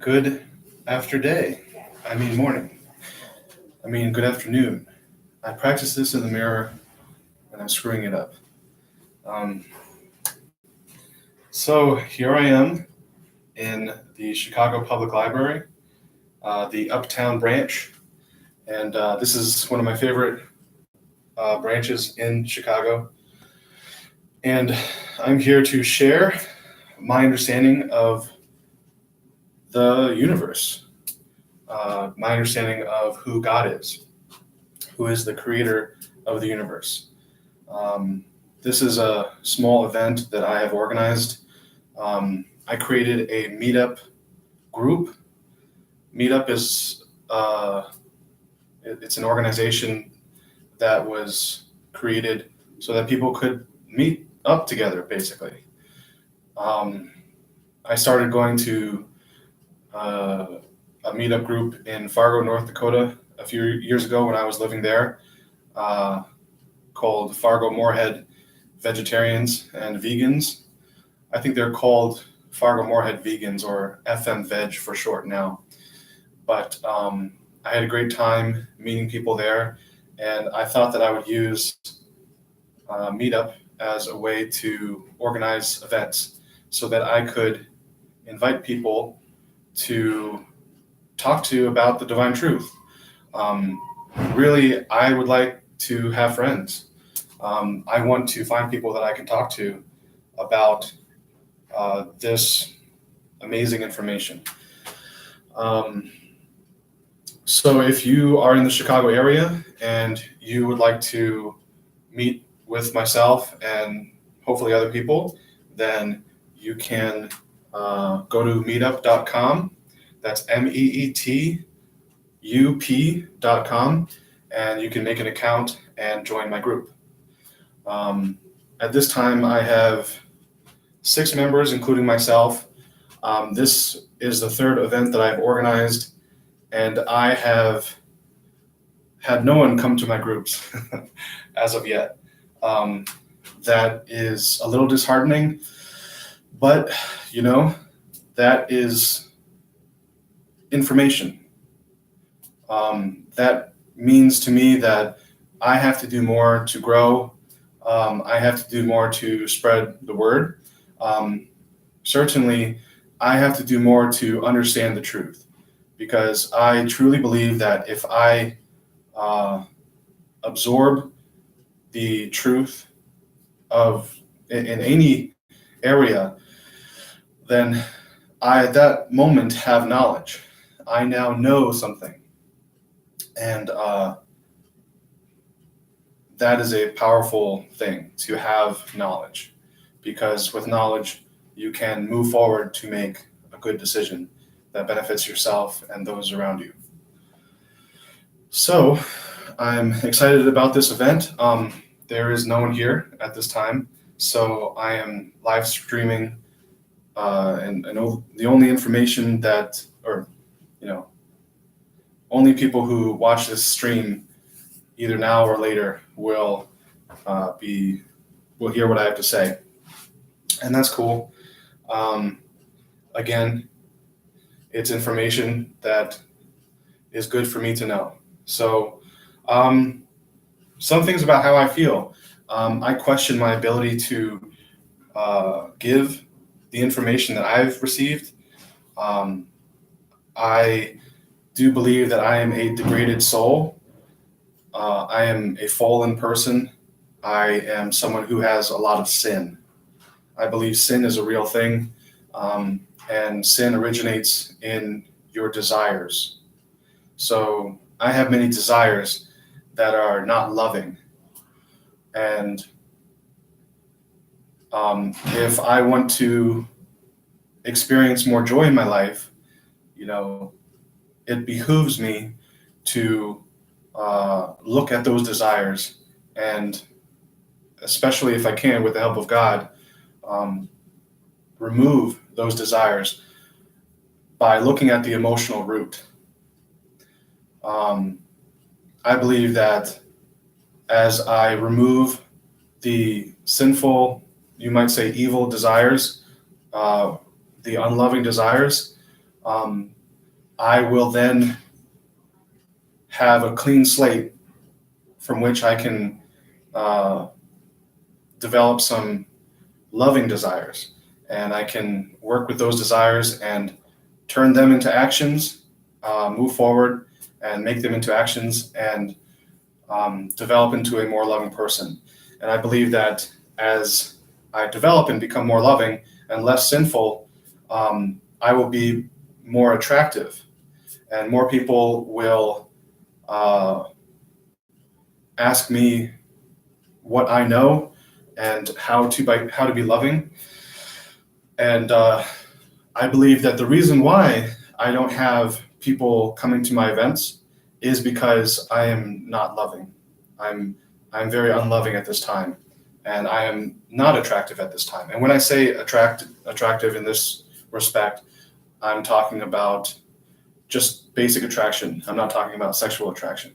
Good after day. I mean morning. I mean good afternoon. I practice this in the mirror and I'm screwing it up. Um, so here I am in the Chicago Public Library, the Uptown branch, and this is one of my favorite branches in Chicago. And I'm here to share my understanding of the universe, my understanding of who God is, who is the creator of the universe. This is a small event that I have organized. I created a meetup group. Meetup is it's an organization that was created so that people could meet up together, basically. I started going to a meetup group in Fargo, North Dakota, a few years ago when I was living there, called Fargo Moorhead Vegetarians and Vegans. I think they're called Fargo Moorhead Vegans, or FM Veg for short now. But I had a great time meeting people there, and I thought that I would use Meetup as a way to organize events so that I could invite people to talk to about the divine truth. Really, I would like to have friends. I want to find people that I can talk to about this amazing information. So if you are in the Chicago area and you would like to meet with myself and hopefully other people, then you can go to meetup.com. That's meetup.com, and you can make an account and join my group. At this time, I have 6 members, including myself. This is the 3rd event that I've organized, and I have had no one come to my groups as of yet. That is a little disheartening, but that is information. That means to me that I have to do more to grow. I have to do more to spread the word. Certainly, I have to do more to understand the truth, because I truly believe that if I absorb the truth in any area, then I at that moment have knowledge. I now know something, and that is a powerful thing, to have knowledge, because with knowledge you can move forward to make a good decision that benefits yourself and those around you. So I'm excited about this event. There is no one here at this time, so I am live streaming, and the only information that, only people who watch this stream either now or later will hear what I have to say, and that's cool. Again, it's information that is good for me to know. So some things about how I feel. I question my ability to give the information that I've received. I do believe that I am a degraded soul. I am a fallen person. I am someone who has a lot of sin. I believe sin is a real thing, and sin originates in your desires. So I have many desires that are not loving. And if I want to experience more joy in my life, it behooves me to look at those desires, and especially if I can, with the help of God, remove those desires by looking at the emotional root. I believe that as I remove the sinful, you might say evil desires, the unloving desires, I will then have a clean slate from which I can uh, develop some loving desires. And I can work with those desires and turn them into actions, move forward and make them into actions, and develop into a more loving person. And I believe that as I develop and become more loving and less sinful, I will be more attractive, and more people will uh, ask me what I know and how to be loving. And I believe that the reason why I don't have people coming to my events is because I am not loving. I'm I'm very unloving at this time, and I am not attractive at this time. And when I say attractive in this respect, I'm talking about just basic attraction. I'm not talking about sexual attraction.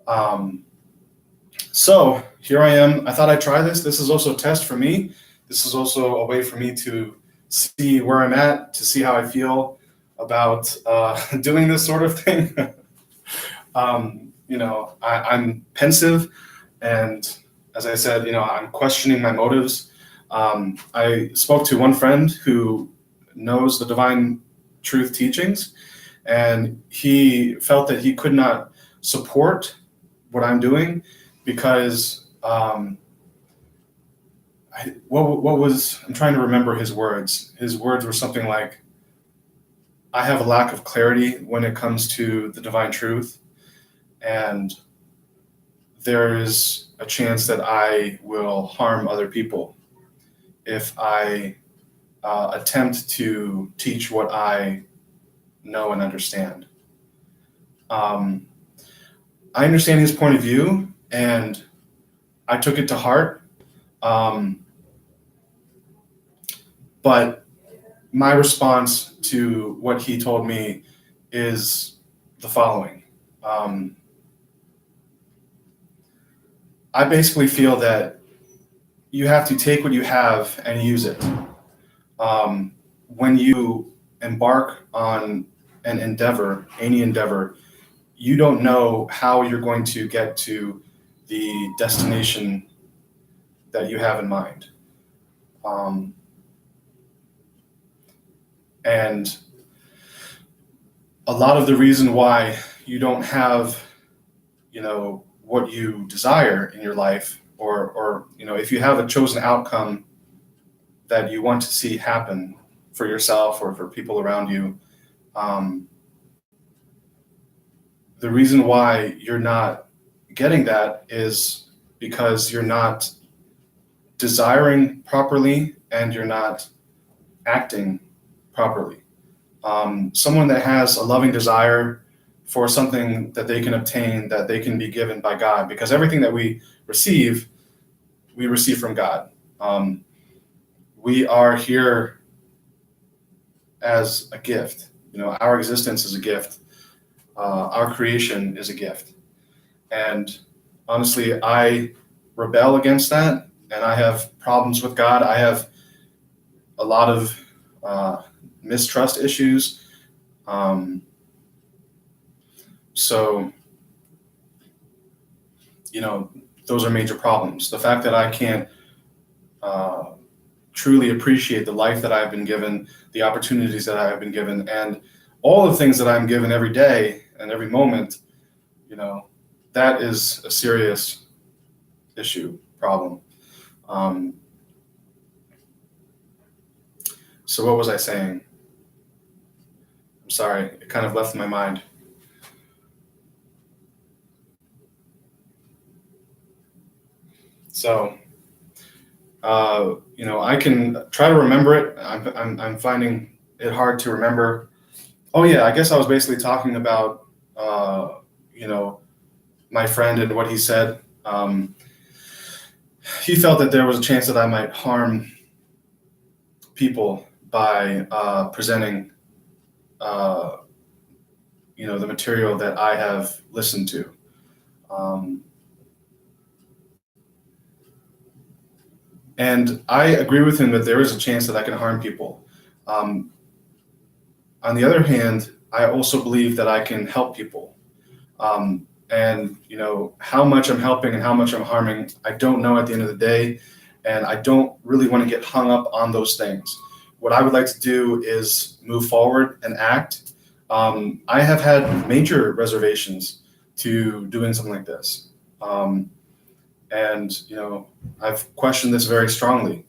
Um, so here I am. I thought I'd try this. This is also a test for me. This is also a way for me to see where I'm at, to see how I feel about doing this sort of thing. I'm pensive, and as I said, I'm questioning my motives. I spoke to one friend who knows the divine truth teachings, and he felt that he could not support what I'm doing because I'm trying to remember his words. His words were something like, I have a lack of clarity when it comes to the divine truth, and there is a chance that I will harm other people if I attempt to teach what I know and understand. Um, I understand his point of view, and I took it to heart. Um, but my response to what he told me is the following. Um, I basically feel that you have to take what you have and use it. When you embark on an endeavor, any endeavor, you don't know how you're going to get to the destination that you have in mind. Um, and a lot of the reason why you don't have, what you desire in your life, or if you have a chosen outcome that you want to see happen for yourself or for people around you, um, the reason why you're not getting that is because you're not desiring properly and you're not acting properly. Someone that has a loving desire for something that they can obtain, that they can be given by God, because everything that we receive from God. We are here as a gift. Our existence is a gift. Our creation is a gift. And honestly, I rebel against that, and I have problems with God. I have a lot of mistrust issues. So, those are major problems. The fact that I can't uh, truly appreciate the life that I've been given, the opportunities that I have been given, and all the things that I'm given every day and every moment, that is a serious problem. Um, so what was I saying? I'm sorry, it kind of left my mind. So, I can try to remember it. I'm finding it hard to remember. Oh yeah, I guess I was basically talking about, you know, my friend and what he said. He felt that there was a chance that I might harm people by presenting, uh, the material that I have listened to. Um, and I agree with him that there is a chance that I can harm people. Um, on the other hand, I also believe that I can help people. And how much I'm helping and how much I'm harming, I don't know at the end of the day, and I don't really want to get hung up on those things. What I would like to do is move forward and act. I have had major reservations to doing something like this. And I've questioned this very strongly,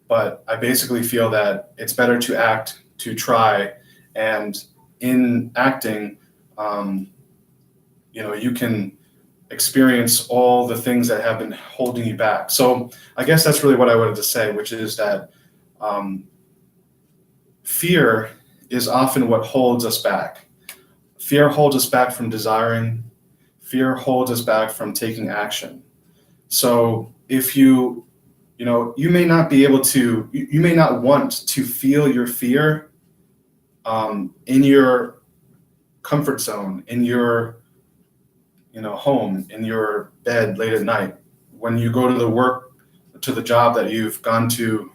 but I basically feel that it's better to act, to try, and in acting, you can experience all the things that have been holding you back. So I guess that's really what I wanted to say, which is that fear is often what holds us back. Fear holds us back from desiring. Fear holds us back from taking action. So if you may not be able to, you may not want to feel your fear in your comfort zone, in your home, in your bed late at night, when you go to the job that you've gone to,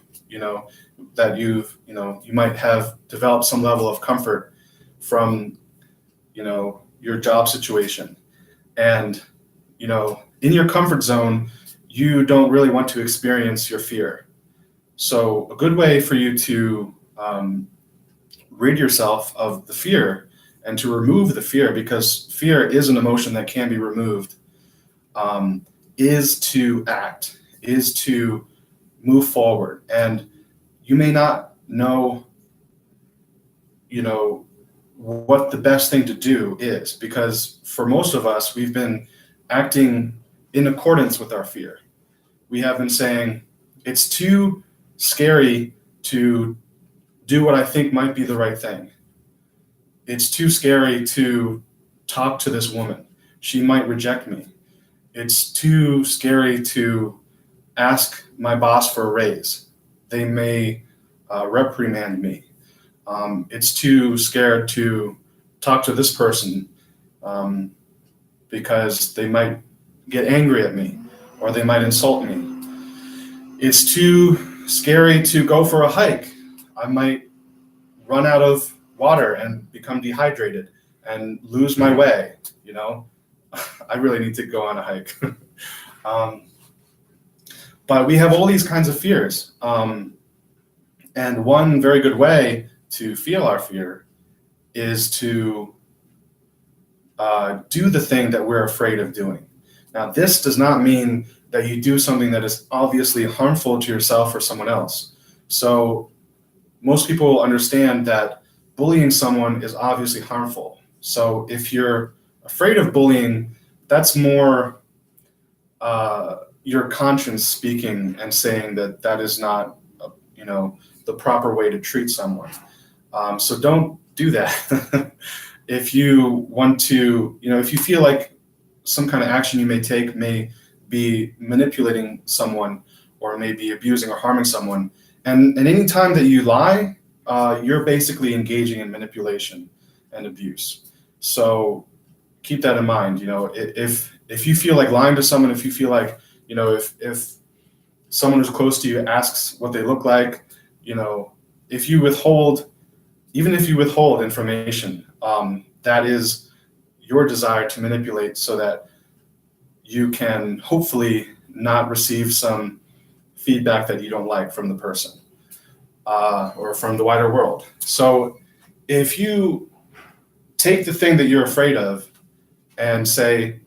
that you might have developed some level of comfort from, your job situation. And, in your comfort zone, you don't really want to experience your fear. So a good way for you to rid yourself of the fear and to remove the fear, because fear is an emotion that can be removed, is to act, is to move forward. And you may not know, what the best thing to do is, because for most of us, we've been acting in accordance with our fear. We have been saying, it's too scary to do what I think might be the right thing. It's too scary to talk to this woman. She might reject me. It's too scary to ask my boss for a raise. They may reprimand me. It's too scared to talk to this person because they might get angry at me or they might insult me. It's too scary to go for a hike. I might run out of water and become dehydrated and lose my way. I really need to go on a hike. But we have all these kinds of fears. And one very good way to feel our fear is to do the thing that we're afraid of doing. Now, this does not mean that you do something that is obviously harmful to yourself or someone else. So most people understand that bullying someone is obviously harmful. So if you're afraid of bullying, that's more your conscience speaking and saying that that is not, the proper way to treat someone. So don't do that. If you want to, if you feel like some kind of action you may take may be manipulating someone or maybe abusing or harming someone, and any time that you lie, you're basically engaging in manipulation and abuse. So keep that in mind. If you feel like lying to someone, if you feel like, if someone who's close to you asks what they look like, if you withhold, even if you withhold information, that is your desire to manipulate so that you can hopefully not receive some feedback that you don't like from the person or from the wider world. So if you take the thing that you're afraid of and say,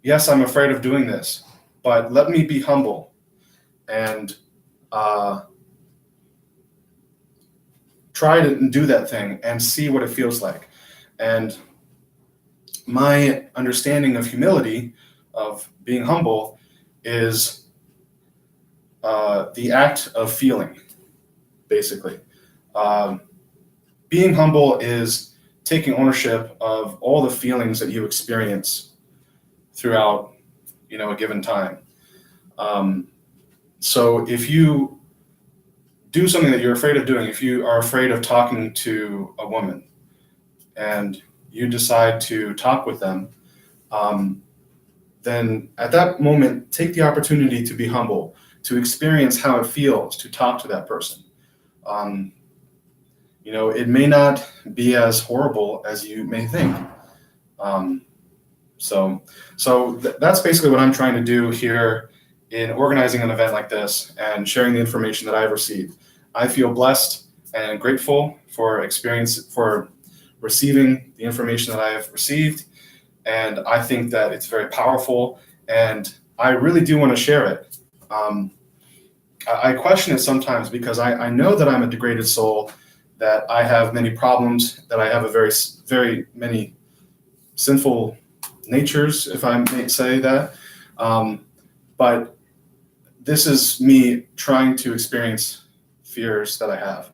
yes, I'm afraid of doing this, but let me be humble and try to do that thing and see what it feels like. And my understanding of humility, of being humble, is the act of feeling, basically. Being humble is taking ownership of all the feelings that you experience throughout, a given time. So if you do something that you're afraid of doing, if you are afraid of talking to a woman and you decide to talk with them, then at that moment, take the opportunity to be humble, to experience how it feels to talk to that person. it may not be as horrible as you may think. That's basically what I'm trying to do here in organizing an event like this and sharing the information that I've received. I feel blessed and grateful for receiving the information that I have received, and I think that it's very powerful, and I really do want to share it. I question it sometimes because I know that I'm a degraded soul, that I have many problems, that I have a very many sinful natures, if I may say that. But this is me trying to experience fears that I have.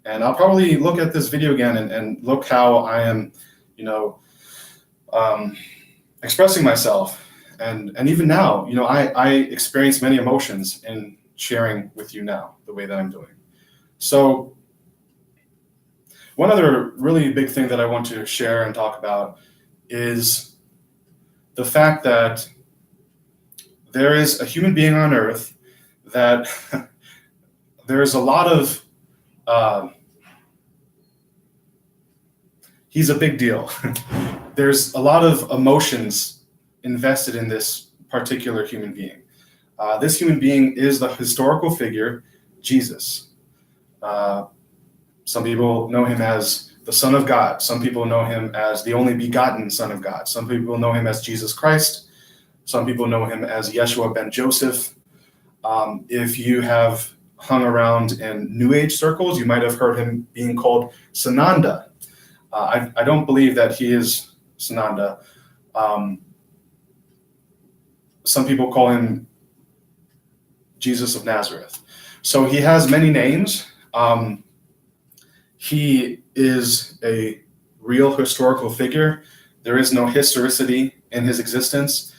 And I'll probably look at this video again and look how I am, expressing myself. And even now, I experience many emotions in sharing with you now the way that I'm doing. So one other really big thing that I want to share and talk about is the fact that there is a human being on earth that there's a lot of, he's a big deal. There's a lot of emotions invested in this particular human being. This human being is the historical figure, Jesus. Some people know him as the Son of God. Some people know him as the only begotten Son of God. Some people know him as Jesus Christ. Some people know him as Yeshua ben Joseph. If you have hung around in New Age circles, you might have heard him being called Sananda. I don't believe that he is Sananda. Some people call him Jesus of Nazareth. So he has many names. He is a real historical figure. There is no historicity in his existence.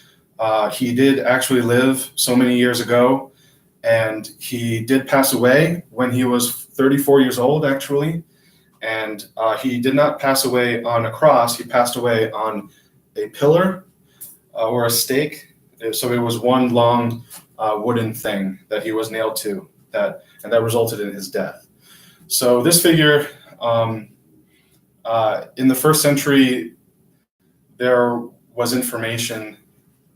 He did actually live so many years ago, and he did pass away when he was 34 years old, actually. And he did not pass away on a cross. He passed away on a pillar or a stake. So it was one long wooden thing that he was nailed to, and that resulted in his death. So this figure, in the first century, there was information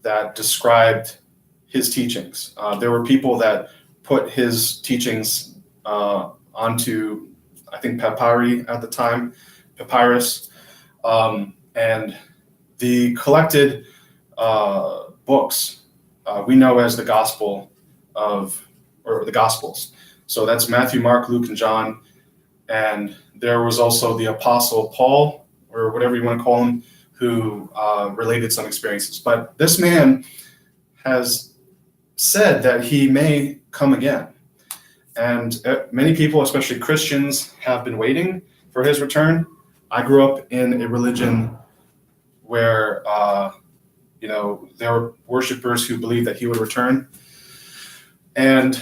that described his teachings. There were people that put his teachings onto, I think, papyri at the time, papyrus, and the collected books we know as the the Gospels. So that's Matthew, Mark, Luke, and John. And there was also the Apostle Paul, or whatever you want to call him, who related some experiences. But this man has said that he may come again. And many people, especially Christians, have been waiting for his return. I grew up in a religion where, there were worshipers who believed that he would return. And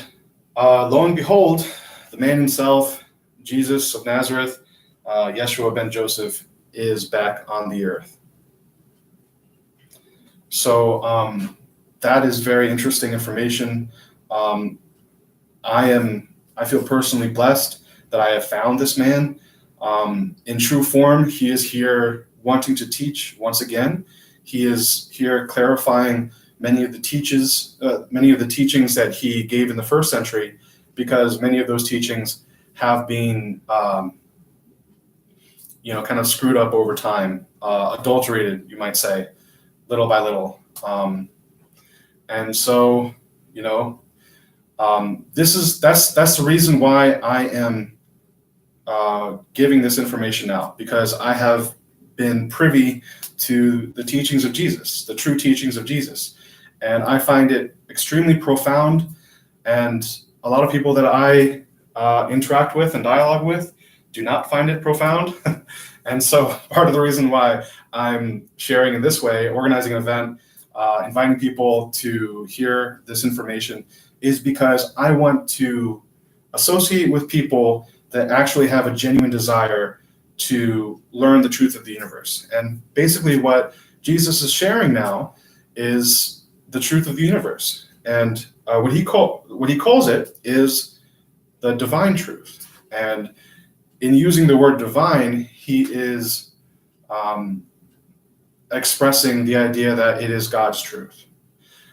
lo and behold, the man himself, Jesus of Nazareth, Yeshua ben Joseph, is back on the earth. So that is very interesting information. I feel personally blessed that I have found this man. In true form, he is here wanting to teach once again. He is here clarifying many of the teachings that he gave in the first century, because many of those teachings have been, kind of screwed up over time, adulterated, you might say, little by little. And so, that's the reason why I am giving this information out, because I have been privy to the teachings of Jesus, the true teachings of Jesus. And I find it extremely profound. And a lot of people that I interact with and dialogue with do not find it profound. And so part of the reason why I'm sharing in this way, organizing an event, inviting people to hear this information, is because I want to associate with people that actually have a genuine desire to learn the truth of the universe. And basically what Jesus is sharing now is the truth of the universe. And what he calls it is the divine truth. And in using the word divine, he is expressing the idea that it is God's truth.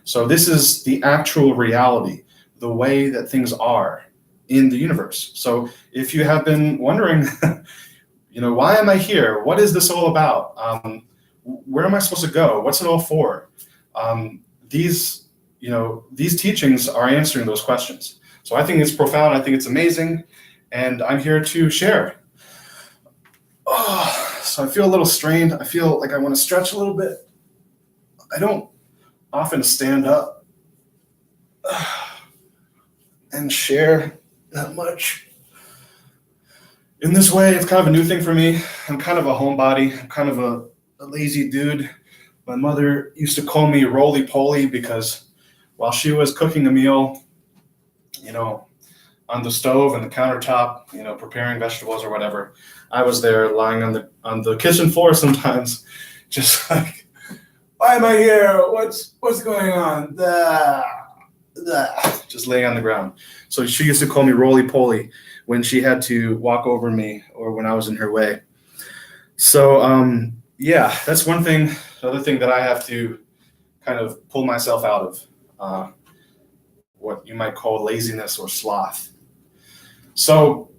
So this is the actual reality, the way that things are in the universe. So if you have been wondering, why am I here? What is this all about? Where am I supposed to go? What's it all for? These teachings are answering those questions. So I think it's profound. I think it's amazing. And I'm here to share. So I feel a little strained. I feel like I want to stretch a little bit. I don't often stand up and share that much. In this way, it's kind of a new thing for me. I'm kind of a homebody. I'm kind of a lazy dude. My mother used to call me roly-poly because while she was cooking a meal, on the stove and the countertop, preparing vegetables or whatever, I was there lying on the kitchen floor sometimes, just like, why am I here? What's going on? Just laying on the ground. So she used to call me roly-poly when she had to walk over me or when I was in her way. So that's one thing. The other thing that I have to kind of pull myself out of, what you might call laziness or sloth. So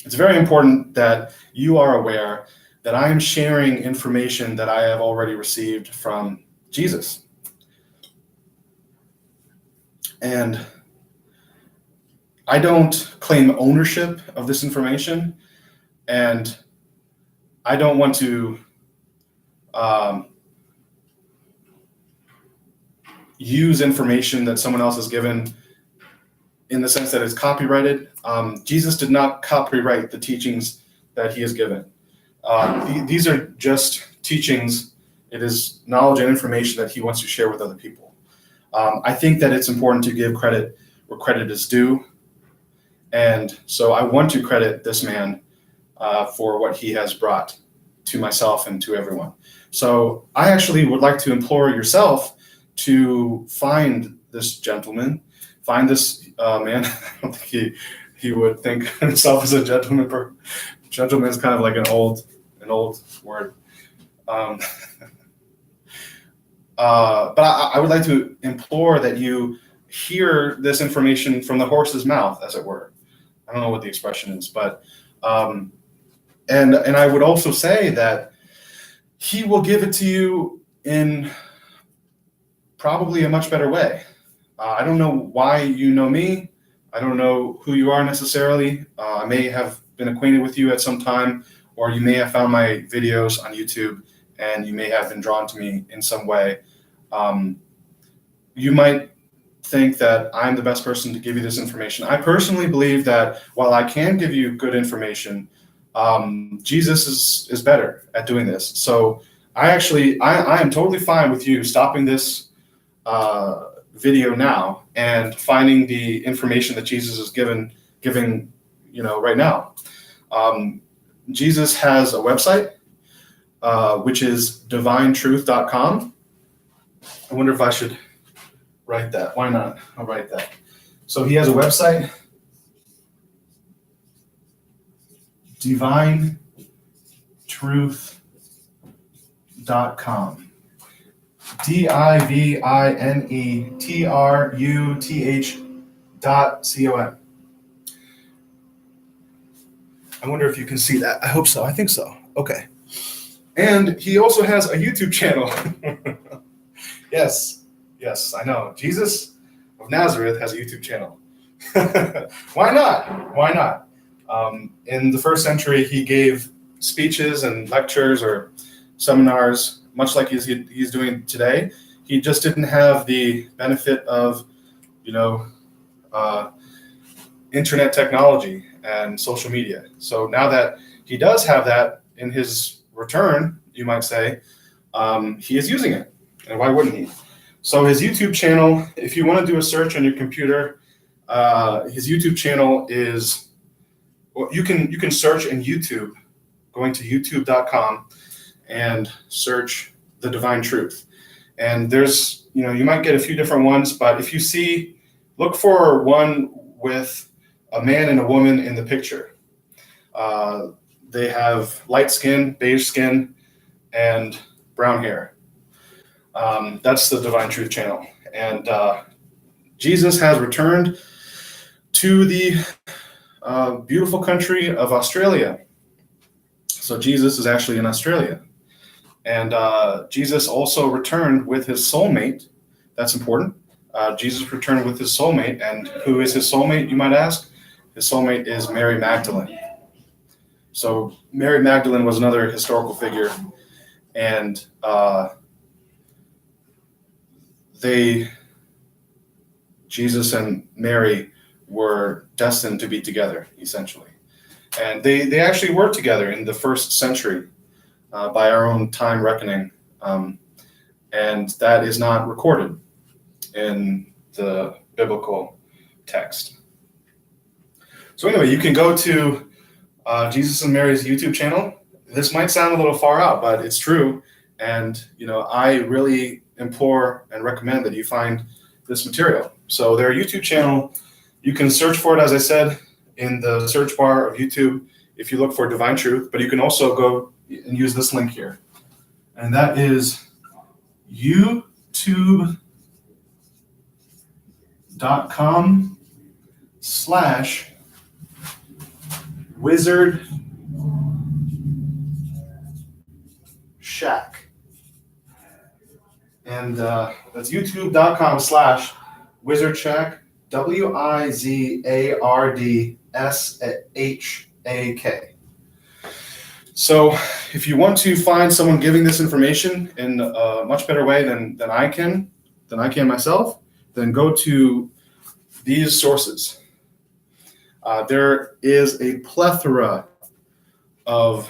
it's very important that you are aware that I am sharing information that I have already received from Jesus. And I don't claim ownership of this information, and I don't want to use information that someone else has given in the sense that it's copyrighted. Jesus did not copyright the teachings that he has given. These are just teachings. It is knowledge and information that he wants to share with other people. I think that it's important to give credit where credit is due. And so I want to credit this man for what he has brought to myself and to everyone. So I actually would like to implore yourself to find this gentleman, find this man. I don't think he would think himself as a gentleman. Gentleman is kind of like an old word. But I would like to implore that you hear this information from the horse's mouth, as it were. I don't know what the expression is, but and I would also say that he will give it to you in probably a much better way. I don't know why you know me. I don't know who you are necessarily. I may have been acquainted with you at some time, or you may have found my videos on YouTube and you may have been drawn to me in some way. You might think that I'm the best person to give you this information. I personally believe that while I can give you good information, Jesus is better at doing this. So I am totally fine with you stopping this video now and finding the information that Jesus is giving right now. Jesus has a website, which is divinetruth.com. I wonder if I should write that. Why not? I'll write that. So he has a website, divinetruth.com. divinetruth.com. I wonder if you can see that. I hope so. I think so. Okay. And he also has a YouTube channel. Yes, I know. Jesus of Nazareth has a YouTube channel. Why not? In the first century, he gave speeches and lectures or seminars, much like he's doing today. He just didn't have the benefit of, internet technology and social media. So now that he does have that in his return, you might say, he is using it. And why wouldn't he? So his YouTube channel, if you want to do a search on your computer, his YouTube channel is, you can search in YouTube, going to youtube.com and search The Divine Truth. And there's, you might get a few different ones, but if you look for one with a man and a woman in the picture. They have light skin, beige skin, and brown hair. That's the Divine Truth channel. And Jesus has returned to the beautiful country of Australia. So Jesus is actually in Australia. And Jesus also returned with his soulmate. That's important. Jesus returned with his soulmate. And who is his soulmate, you might ask? His soulmate is Mary Magdalene. So Mary Magdalene was another historical figure. And Jesus and Mary were destined to be together, essentially. And they actually were together in the first century by our own time reckoning. And that is not recorded in the biblical text. So anyway, you can go to Jesus and Mary's YouTube channel. This might sound a little far out, but it's true. And, I really implore and recommend that you find this material. So their YouTube channel, you can search for it, as I said, in the search bar of YouTube if you look for Divine Truth, but you can also go and use this link here. And that is youtube.com/Wizard Shack. And that's youtube.com/Wizard Shack, WIZARDSHAK. So if you want to find someone giving this information in a much better way than I can myself, then go to these sources. There is a plethora of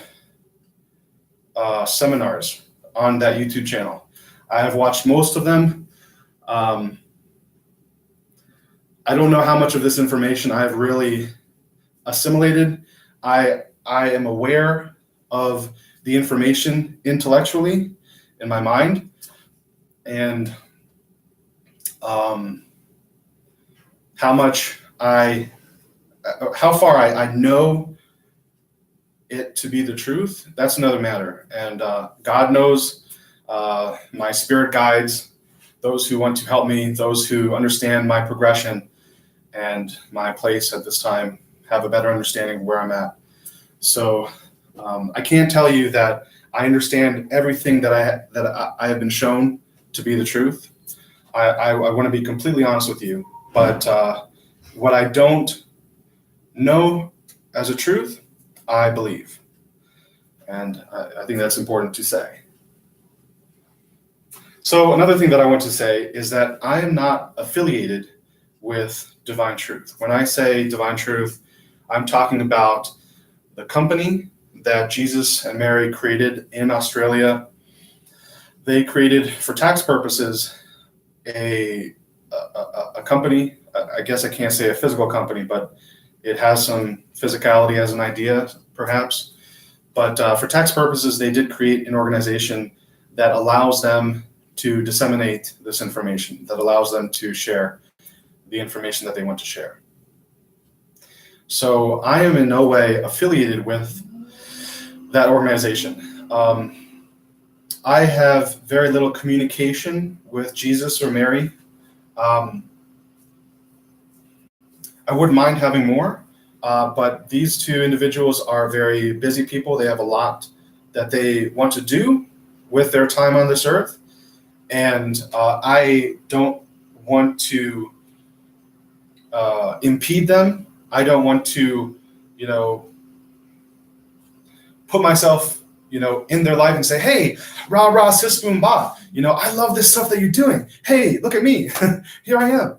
seminars on that YouTube channel. I have watched most of them. I don't know how much of this information I have really assimilated. I am aware of the information intellectually in my mind, and how far I know it to be the truth, that's another matter. And God knows, my spirit guides those who want to help me, those who understand my progression and my place at this time, have a better understanding of where I'm at. So I can't tell you that I understand everything that I have been shown to be the truth. I want to be completely honest with you, but what I don't know as a truth, I believe. And I think that's important to say. So another thing that I want to say is that I am not affiliated with Divine Truth. When I say Divine Truth, I'm talking about the company that Jesus and Mary created in Australia. They created, for tax purposes, a company. I guess I can't say a physical company, but it has some physicality as an idea, perhaps. But for tax purposes, they did create an organization that allows them to disseminate this information, that allows them to share the information that they want to share. So I am in no way affiliated with that organization. I have very little communication with Jesus or Mary. I wouldn't mind having more, but these two individuals are very busy people. They have a lot that they want to do with their time on this earth. And I don't want to impede them. I don't want to, put myself, in their life and say, hey, rah, rah, sis, boom, bah. I love this stuff that you're doing. Hey, look at me. Here I am.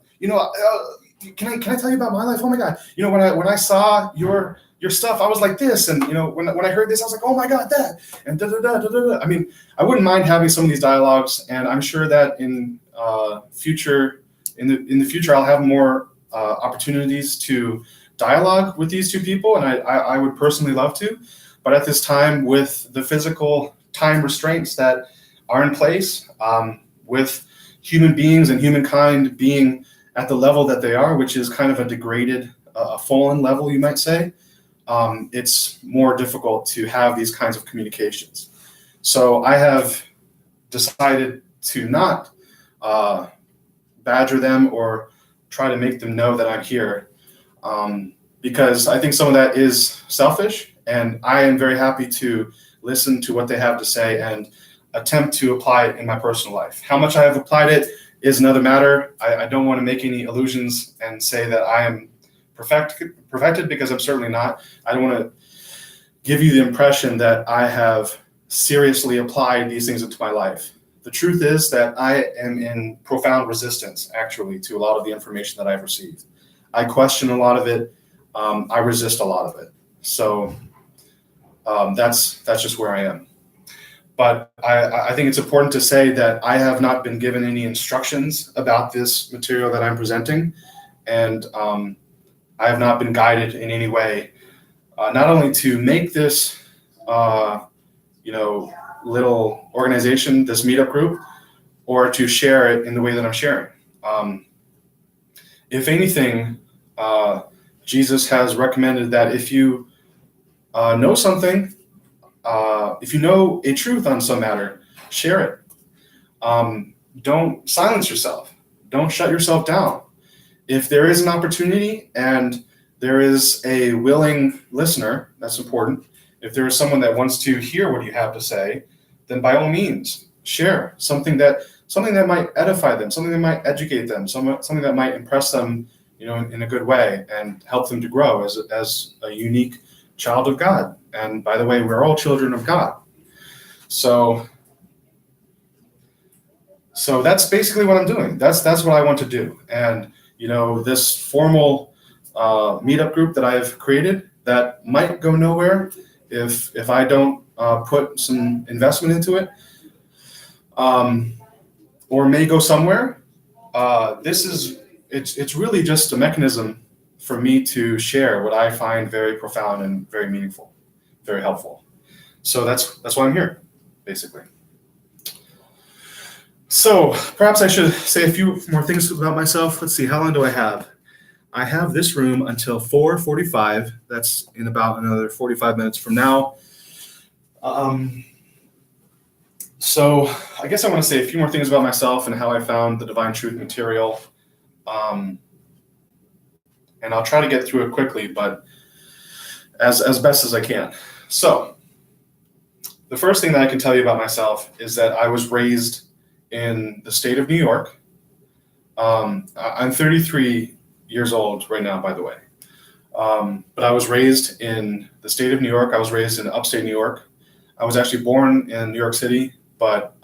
Can I tell you about my life? Oh my God. When I saw your stuff, I was like this. And, when I heard this, I was like, oh my God, that. And da, da, da, da, da. I mean, I wouldn't mind having some of these dialogues. And I'm sure that in the future, I'll have more opportunities to dialogue with these two people. And I would personally love to. But at this time, with the physical time restraints that are in place, with human beings and humankind being at the level that they are, which is kind of a degraded a fallen level, you might say, it's more difficult to have these kinds of communications. So I have decided to not badger them or try to make them know that I'm here, because I think some of that is selfish, and I am very happy to listen to what they have to say and attempt to apply it in my personal life. How much I have applied it is another matter. I don't want to make any illusions and say that I am perfected, because I'm certainly not. I don't want to give you the impression that I have seriously applied these things into my life. The truth is that I am in profound resistance, actually, to a lot of the information that I've received. I question a lot of it. I resist a lot of it. So that's just where I am. But I think it's important to say that I have not been given any instructions about this material that I'm presenting, and I have not been guided in any way, not only to make this, little organization, this meetup group, or to share it in the way that I'm sharing. If anything, Jesus has recommended that if you know something, if you know a truth on some matter, share it. Don't silence yourself. Don't shut yourself down. If there is an opportunity and there is a willing listener, that's important. If there is someone that wants to hear what you have to say, then by all means, share something that might edify them, something that might educate them, something that might impress them, in a good way and help them to grow as a unique child of God. And by the way, we're all children of God. So that's basically what I'm doing. That's what I want to do. And this formal meetup group that I've created that might go nowhere if I don't put some investment into it, or may go somewhere. It's really just a mechanism for me to share what I find very profound and very meaningful, very helpful. So that's why I'm here, basically. So perhaps I should say a few more things about myself. Let's see, how long do I have? I have this room until 4:45. That's in about another 45 minutes from now. So I guess I want to say a few more things about myself and how I found the Divine Truth material. And I'll try to get through it quickly, but as best as I can. So the first thing that I can tell you about myself is that I was raised in the state of New York. I'm 33 years old right now, by the way. But I was raised in the state of New York. I was raised in upstate New York. I was actually born in New York City, but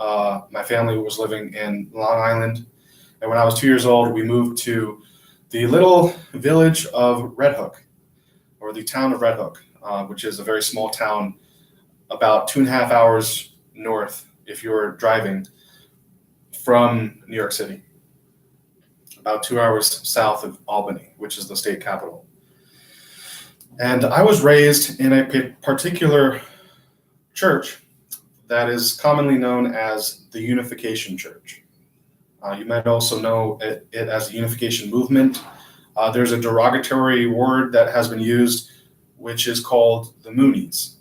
my family was living in Long Island. And when I was 2 years old, we moved to the little village of Red Hook, or the town of Red Hook, which is a very small town about 2.5 hours north if you're driving from New York City, about 2 hours south of Albany, which is the state capital. And I was raised in a particular church that is commonly known as the Unification Church. You might also know it as the Unification Movement. There's a derogatory word that has been used, which is called the Moonies,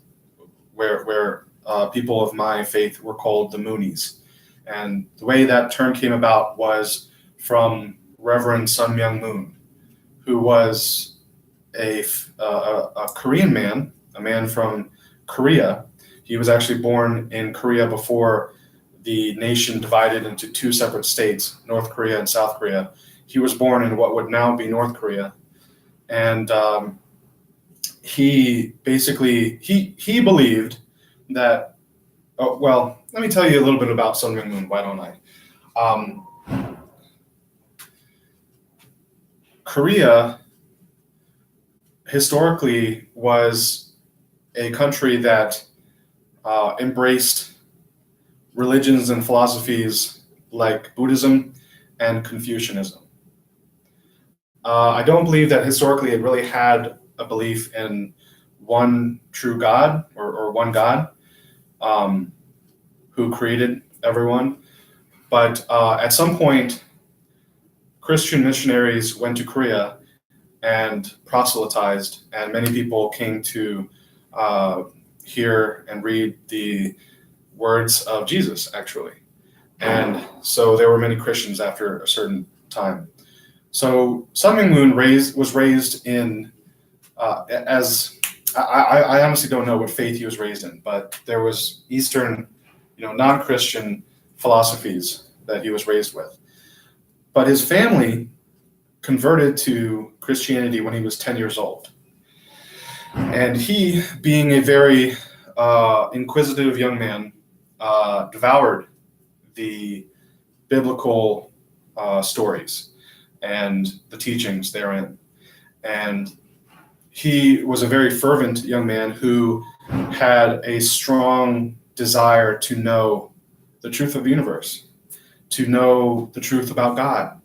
where people of my faith were called the Moonies. And the way that term came about was from Reverend Sun Myung Moon, who was a Korean man, a man from Korea. He was actually born in Korea before the nation divided into two separate states, North Korea and South Korea. He was born in what would now be North Korea. And he basically, he believed that, let me tell you a little bit about Sun Myung Moon, why don't I? Korea historically was a country that embraced religions and philosophies like Buddhism and Confucianism. I don't believe that historically it really had a belief in one true God or one God who created everyone. But at some point, Christian missionaries went to Korea and proselytized, and many people came to hear and read the words of Jesus, actually. And so there were many Christians after a certain time. So Sun Myung Moon was raised in, as I honestly don't know what faith he was raised in, but there was Eastern, non-Christian philosophies that he was raised with. But his family converted to Christianity when he was 10 years old. And he, being a very inquisitive young man, devoured the biblical stories and the teachings therein. And he was a very fervent young man who had a strong desire to know the truth of the universe, to know the truth about God.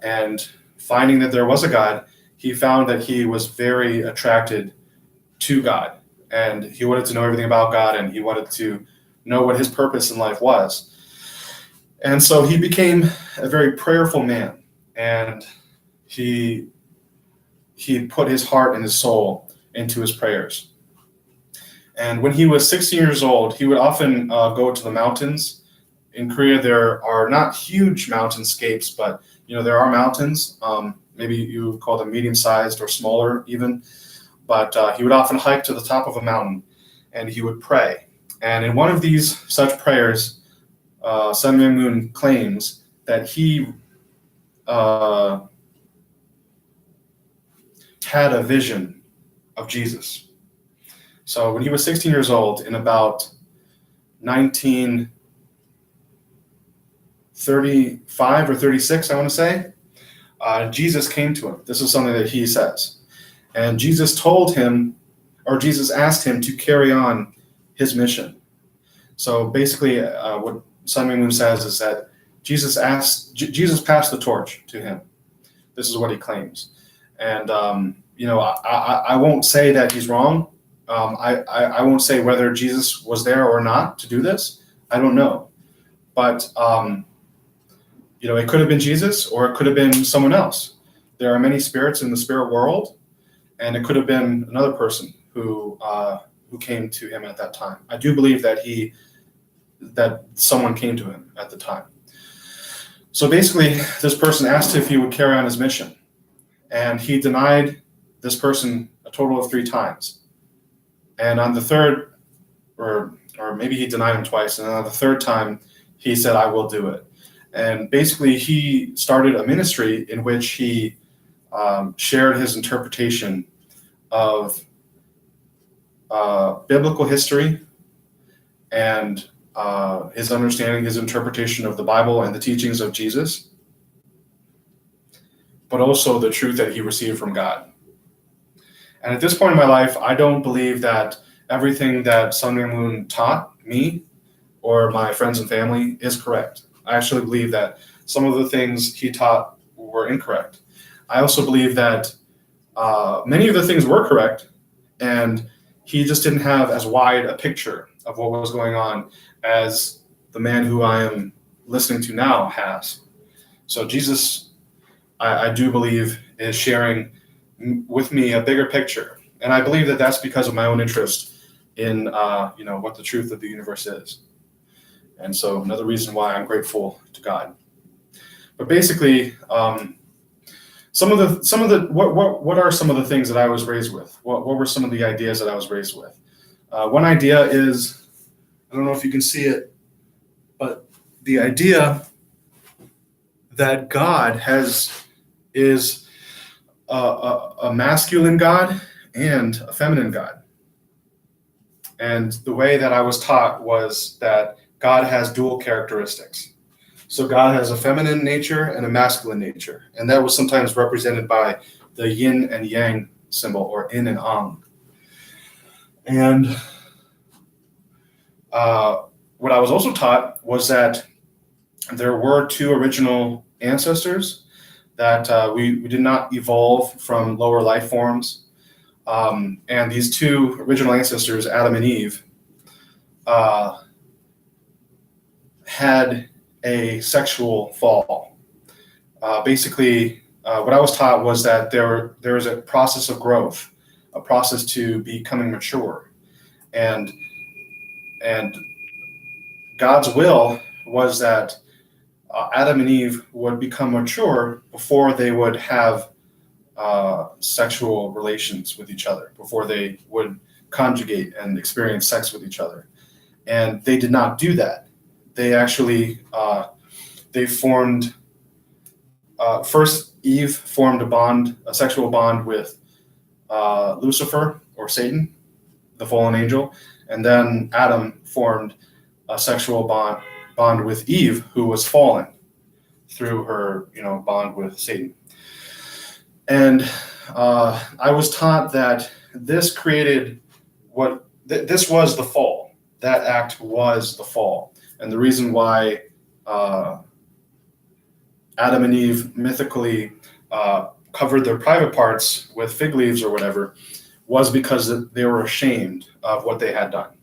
And finding that there was a God, he found that he was very attracted to God, and he wanted to know everything about God, and he wanted to know what his purpose in life was. And so he became a very prayerful man, and he put his heart and his soul into his prayers. And when he was 16 years old, he would often go to the mountains. In Korea, there are not huge mountainscapes, but there are mountains. Maybe you would call them medium-sized or smaller even. But he would often hike to the top of a mountain, and he would pray. And in one of these such prayers, Sun Myung Moon claims that he had a vision of Jesus. So when he was 16 years old, in about 1935 or 36, I want to say, Jesus came to him. This is something that he says. And Jesus asked him to carry on his mission. So basically, what Sun Myung Moon says is that Jesus passed the torch to him. This is what he claims. And, I won't say that he's wrong. I won't say whether Jesus was there or not to do this. I don't know. But, it could have been Jesus, or it could have been someone else. There are many spirits in the spirit world, and it could have been another person who came to him at that time. I do believe that someone came to him at the time. So basically, this person asked if he would carry on his mission, and he denied this person a total of 3 times. And on the third, or maybe he denied him twice, and on the third time, he said, "I will do it." And basically, he started a ministry in which he shared his interpretation of biblical history and his understanding, his interpretation of the Bible and the teachings of Jesus, but also the truth that he received from God. And at this point in my life, I don't believe that everything that Sun Myung Moon taught me or my friends and family is correct. I actually believe that some of the things he taught were incorrect. I also believe that many of the things were correct, and he just didn't have as wide a picture of what was going on as the man who I am listening to now has. So Jesus, I do believe, is sharing with me a bigger picture. And I believe that that's because of my own interest in what the truth of the universe is. And so another reason why I'm grateful to God. But basically, what are some of the things that I was raised with? What were some of the ideas that I was raised with? One idea is, I don't know if you can see it, but the idea that God is a masculine God and a feminine God. And the way that I was taught was that God has dual characteristics. So God has a feminine nature and a masculine nature. And that was sometimes represented by the yin and yang symbol, or yin and ang. And what I was also taught was that there were 2 original ancestors, that we did not evolve from lower life forms. And these 2 original ancestors, Adam and Eve, had a sexual fall. Basically, what I was taught was that there is a process of growth, a process to becoming mature, and and God's will was that Adam and Eve would become mature before they would have sexual relations with each other, before they would conjugate and experience sex with each other. And they did not do that. They actually they formed first Eve formed a sexual bond with Lucifer or Satan, the fallen angel, and then Adam formed a sexual bond with Eve, who was fallen through her bond with Satan. And I was taught that this created this was the fall. That act was the fall, and the reason why Adam and Eve mythically covered their private parts with fig leaves or whatever was because they were ashamed of what they had done.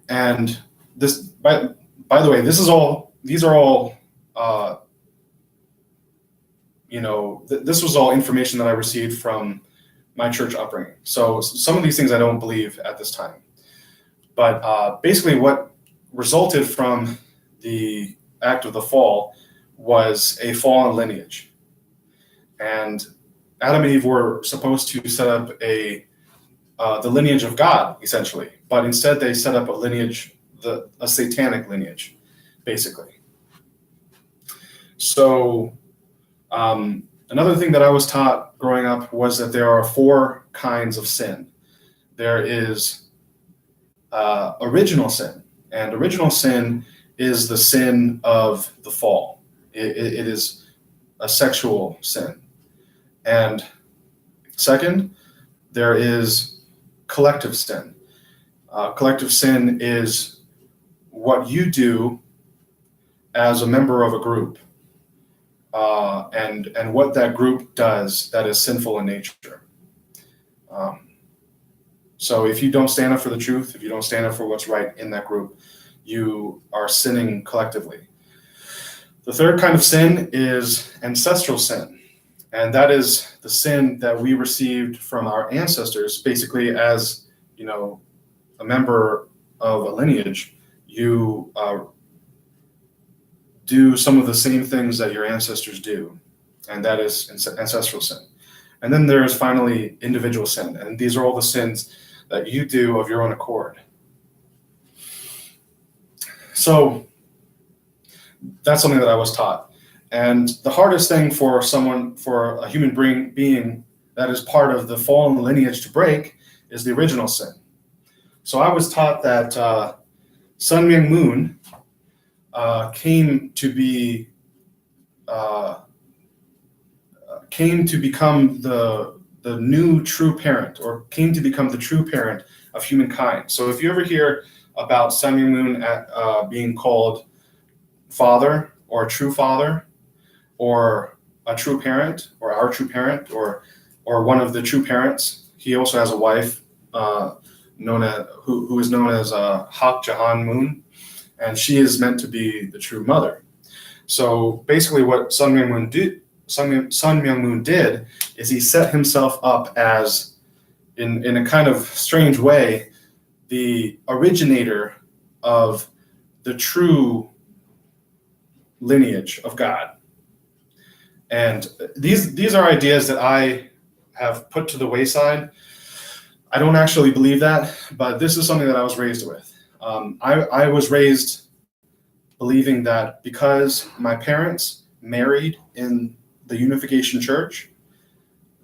And this, by the way, these are all, this was all information that I received from my church upbringing. So some of these things I don't believe at this time. But basically what resulted from the act of the fall was a fallen lineage. And Adam and Eve were supposed to set up the lineage of God, essentially. But instead they set up a lineage, a satanic lineage, basically. So another thing that I was taught growing up was that there are 4 kinds of sin. There is original sin, and original sin is the sin of the fall. It is a sexual sin. And second, there is collective sin. Collective sin is what you do as a member of a group, and what that group does that is sinful in nature. So if you don't stand up for the truth, if you don't stand up for what's right in that group, you are sinning collectively. The third kind of sin is ancestral sin. And that is the sin that we received from our ancestors. Basically, as a member of a lineage, you do some of the same things that your ancestors do, and that is ancestral sin. And then there is finally individual sin, and these are all the sins that you do of your own accord. So that's something that I was taught. And the hardest thing for a human being that is part of the fallen lineage to break is the original sin. So I was taught that Sun Myung Moon came to become the new true parent, or came to become the true parent of humankind. So if you ever hear about Sun Myung Moon being called father, or a true father, or a true parent, or our true parent, or one of the true parents, he also has a wife who is known as Hak Jahan Moon, and she is meant to be the true mother. So basically, what Sun Myung Moon did is he set himself up as, in a kind of strange way, the originator of the true lineage of God. And these are ideas that I have put to the wayside. I don't actually believe that, but this is something that I was raised with. I was raised believing that because my parents married in the Unification Church,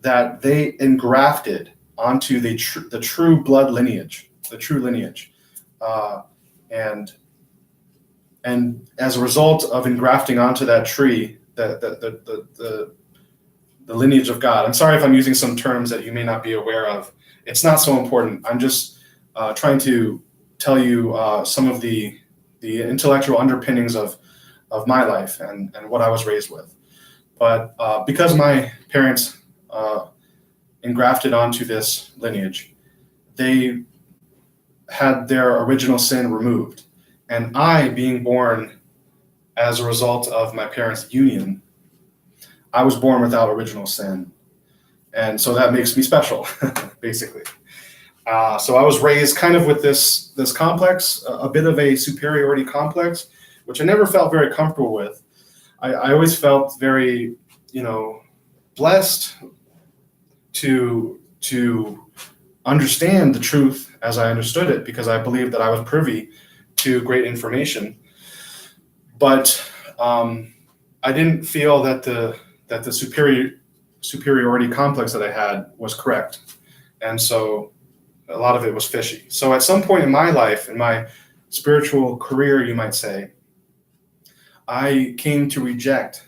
that they engrafted onto the true blood lineage, the true lineage, and as a result of engrafting onto that tree, the lineage of God. I'm sorry if I'm using some terms that you may not be aware of. It's not so important. I'm just trying to tell you some of the intellectual underpinnings of my life and what I was raised with. But because my parents engrafted onto this lineage, they had their original sin removed. And I, being born as a result of my parents' union, I was born without original sin. And so that makes me special, basically. So I was raised kind of with this complex, a bit of a superiority complex, which I never felt very comfortable with. I always felt very, blessed to understand the truth as I understood it, because I believed that I was privy to great information. But I didn't feel that the superiority complex that I had was correct, and so a lot of it was fishy. So at some point in my life, in my spiritual career, you might say, I came to reject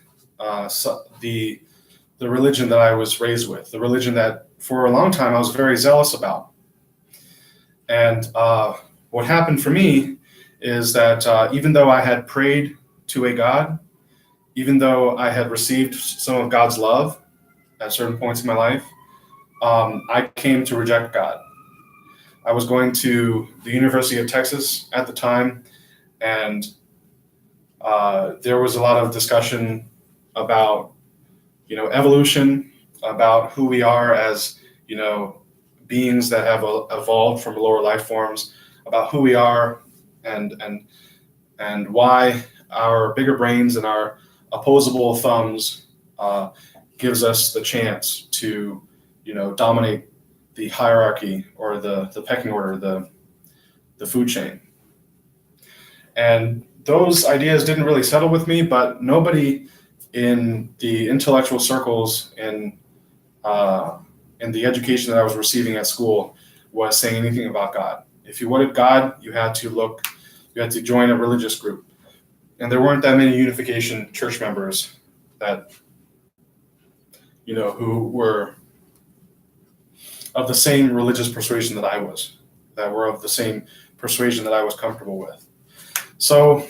the religion that I was raised with, the religion that for a long time I was very zealous about. And what happened for me is that even though I had prayed to a God, even though I had received some of God's love at certain points in my life, I came to reject God. I was going to the University of Texas at the time, and there was a lot of discussion about, evolution, about who we are as, beings that have evolved from lower life forms, about who we are and why our bigger brains and our opposable thumbs gives us the chance to, dominate the hierarchy or the pecking order, the food chain. And those ideas didn't really settle with me, but nobody in the intellectual circles in the education that I was receiving at school was saying anything about God. If you wanted God, you had to join a religious group. And there weren't that many Unification Church members that, who were of the same religious persuasion that I was, that were of the same persuasion that I was comfortable with. So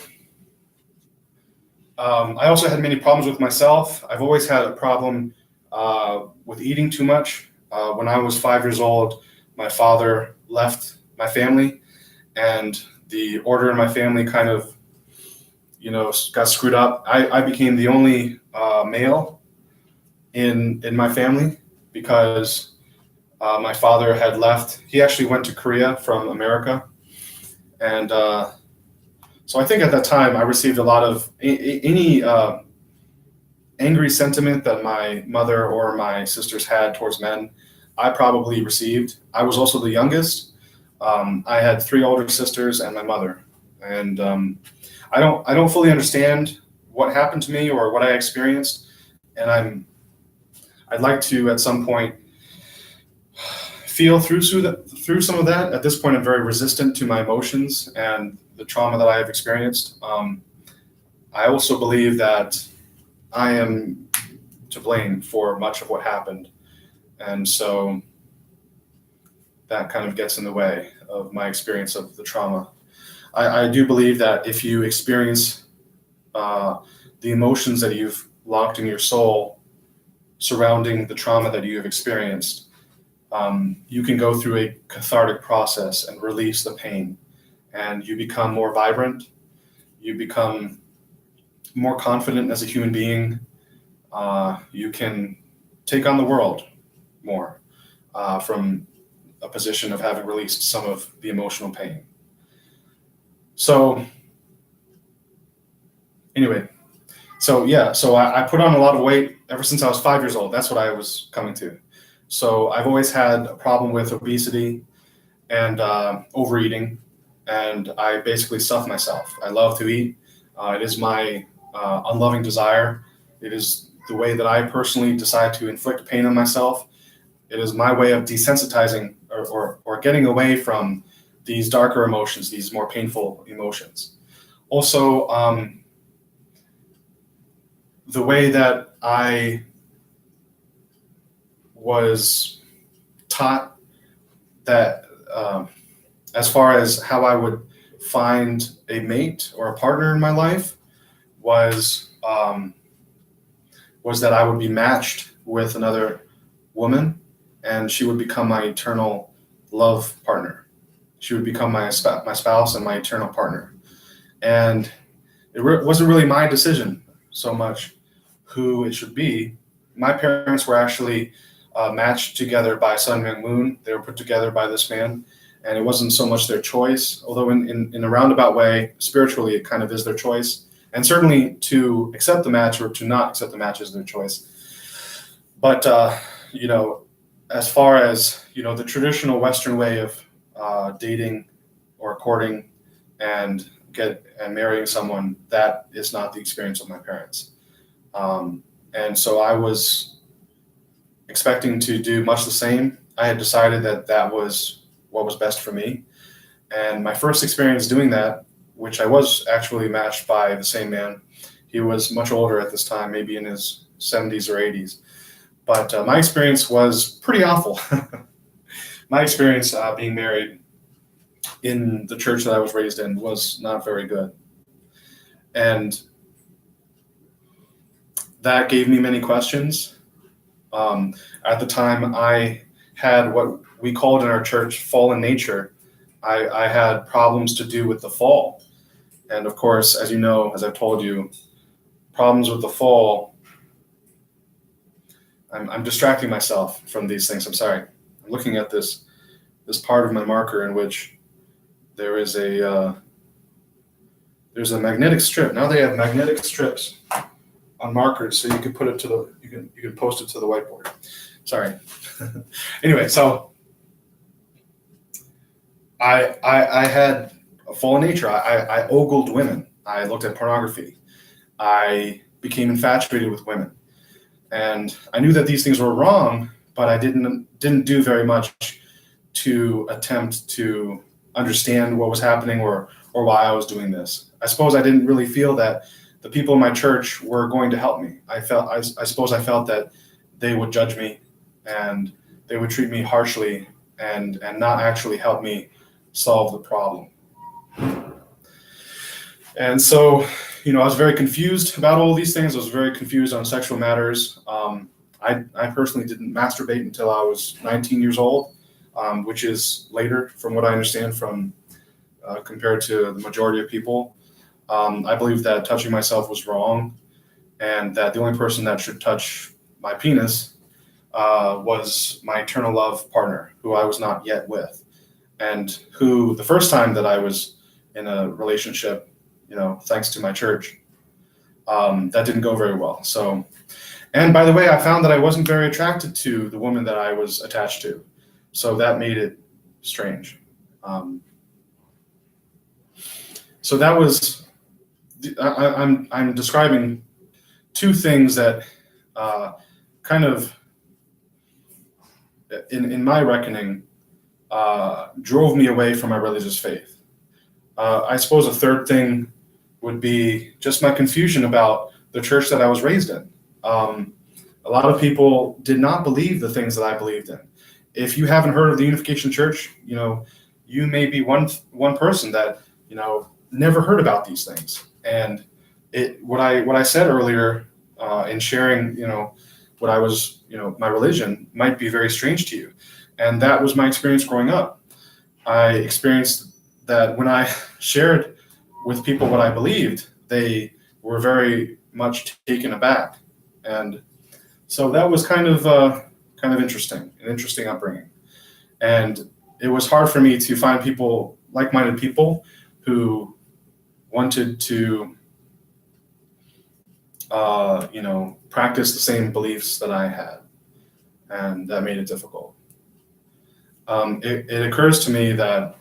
I also had many problems with myself. I've always had a problem with eating too much. When I was 5 years old, my father left my family, and the order in my family kind of, got screwed up. I became the only male in my family because my father had left. He actually went to Korea from America. And so I think at that time I received a lot of any angry sentiment that my mother or my sisters had towards men, I probably received. I was also the youngest. I had 3 older sisters and my mother. And I don't fully understand what happened to me or what I experienced. And I'd like to at some point feel through some of that. At this point, I'm very resistant to my emotions and the trauma that I have experienced. I also believe that I am to blame for much of what happened. And so that kind of gets in the way of my experience of the trauma. I do believe that if you experience the emotions that you've locked in your soul surrounding the trauma that you have experienced, you can go through a cathartic process and release the pain, and you become more vibrant. You become more confident as a human being. You can take on the world more from a position of having released some of the emotional pain. So anyway, so I put on a lot of weight ever since I was 5 years old. That's what I was coming to. So I've always had a problem with obesity and overeating, and I basically stuff myself. I love to eat. It is my unloving desire. It is the way that I personally decide to inflict pain on myself. It is my way of desensitizing or getting away from these darker emotions, these more painful emotions. Also, the way that I was taught that as far as how I would find a mate or a partner in my life was that I would be matched with another woman, and she would become my eternal love partner. She would become my spouse and my eternal partner. And wasn't really my decision so much who it should be. My parents were actually matched together by Sun Myung Moon. They were put together by this man, and it wasn't so much their choice, although in a roundabout way, spiritually, it kind of is their choice. And certainly to accept the match or to not accept the match is their choice. But, as far as, the traditional Western way of dating or courting and marrying someone, that is not the experience of my parents. And so I was expecting to do much the same. I had decided that was what was best for me. And my first experience doing that, which I was actually matched by the same man, he was much older at this time, maybe in his 70s or 80s. But my experience was pretty awful. My experience being married in the church that I was raised in was not very good. And that gave me many questions. At the time, I had what we called in our church fallen nature. I had problems to do with the fall. And of course, as you know, as I've told you, problems with the fall, I'm distracting myself from these things. I'm sorry. I'm looking at this part of my marker in which there is there's a magnetic strip. Now they have magnetic strips on markers, so you can put it you can post it to the whiteboard. Sorry. Anyway, so I had a fallen nature. I ogled women. I looked at pornography. I became infatuated with women. And I knew that these things were wrong, but I didn't do very much to attempt to understand what was happening or why I was doing this. I suppose I didn't really feel that the people in my church were going to help me. I suppose I felt that they would judge me and they would treat me harshly and not actually help me solve the problem. And so, I was very confused about all these things. I was very confused on sexual matters. I personally didn't masturbate until I was 19 years old, which is later, from what I understand, from compared to the majority of people. I believe that touching myself was wrong, and that the only person that should touch my penis was my eternal love partner, who I was not yet with, and who the first time that I was in a relationship, thanks to my church, that didn't go very well. So, and by the way, I found that I wasn't very attracted to the woman that I was attached to. So that made it strange. So that was, I'm describing two things that kind of, in my reckoning, drove me away from my religious faith. I suppose a third thing would be just my confusion about the church that I was raised in. A lot of people did not believe the things that I believed in. If you haven't heard of the Unification Church, you may be one person that never heard about these things. And what I said earlier in sharing, what I was, my religion might be very strange to you, and that was my experience growing up. I experienced that when I shared with people what I believed, they were very much taken aback, and so that was kind of interesting, an interesting upbringing. And it was hard for me to find people, like-minded people, who wanted to, practice the same beliefs that I had, and that made it difficult. It occurs to me that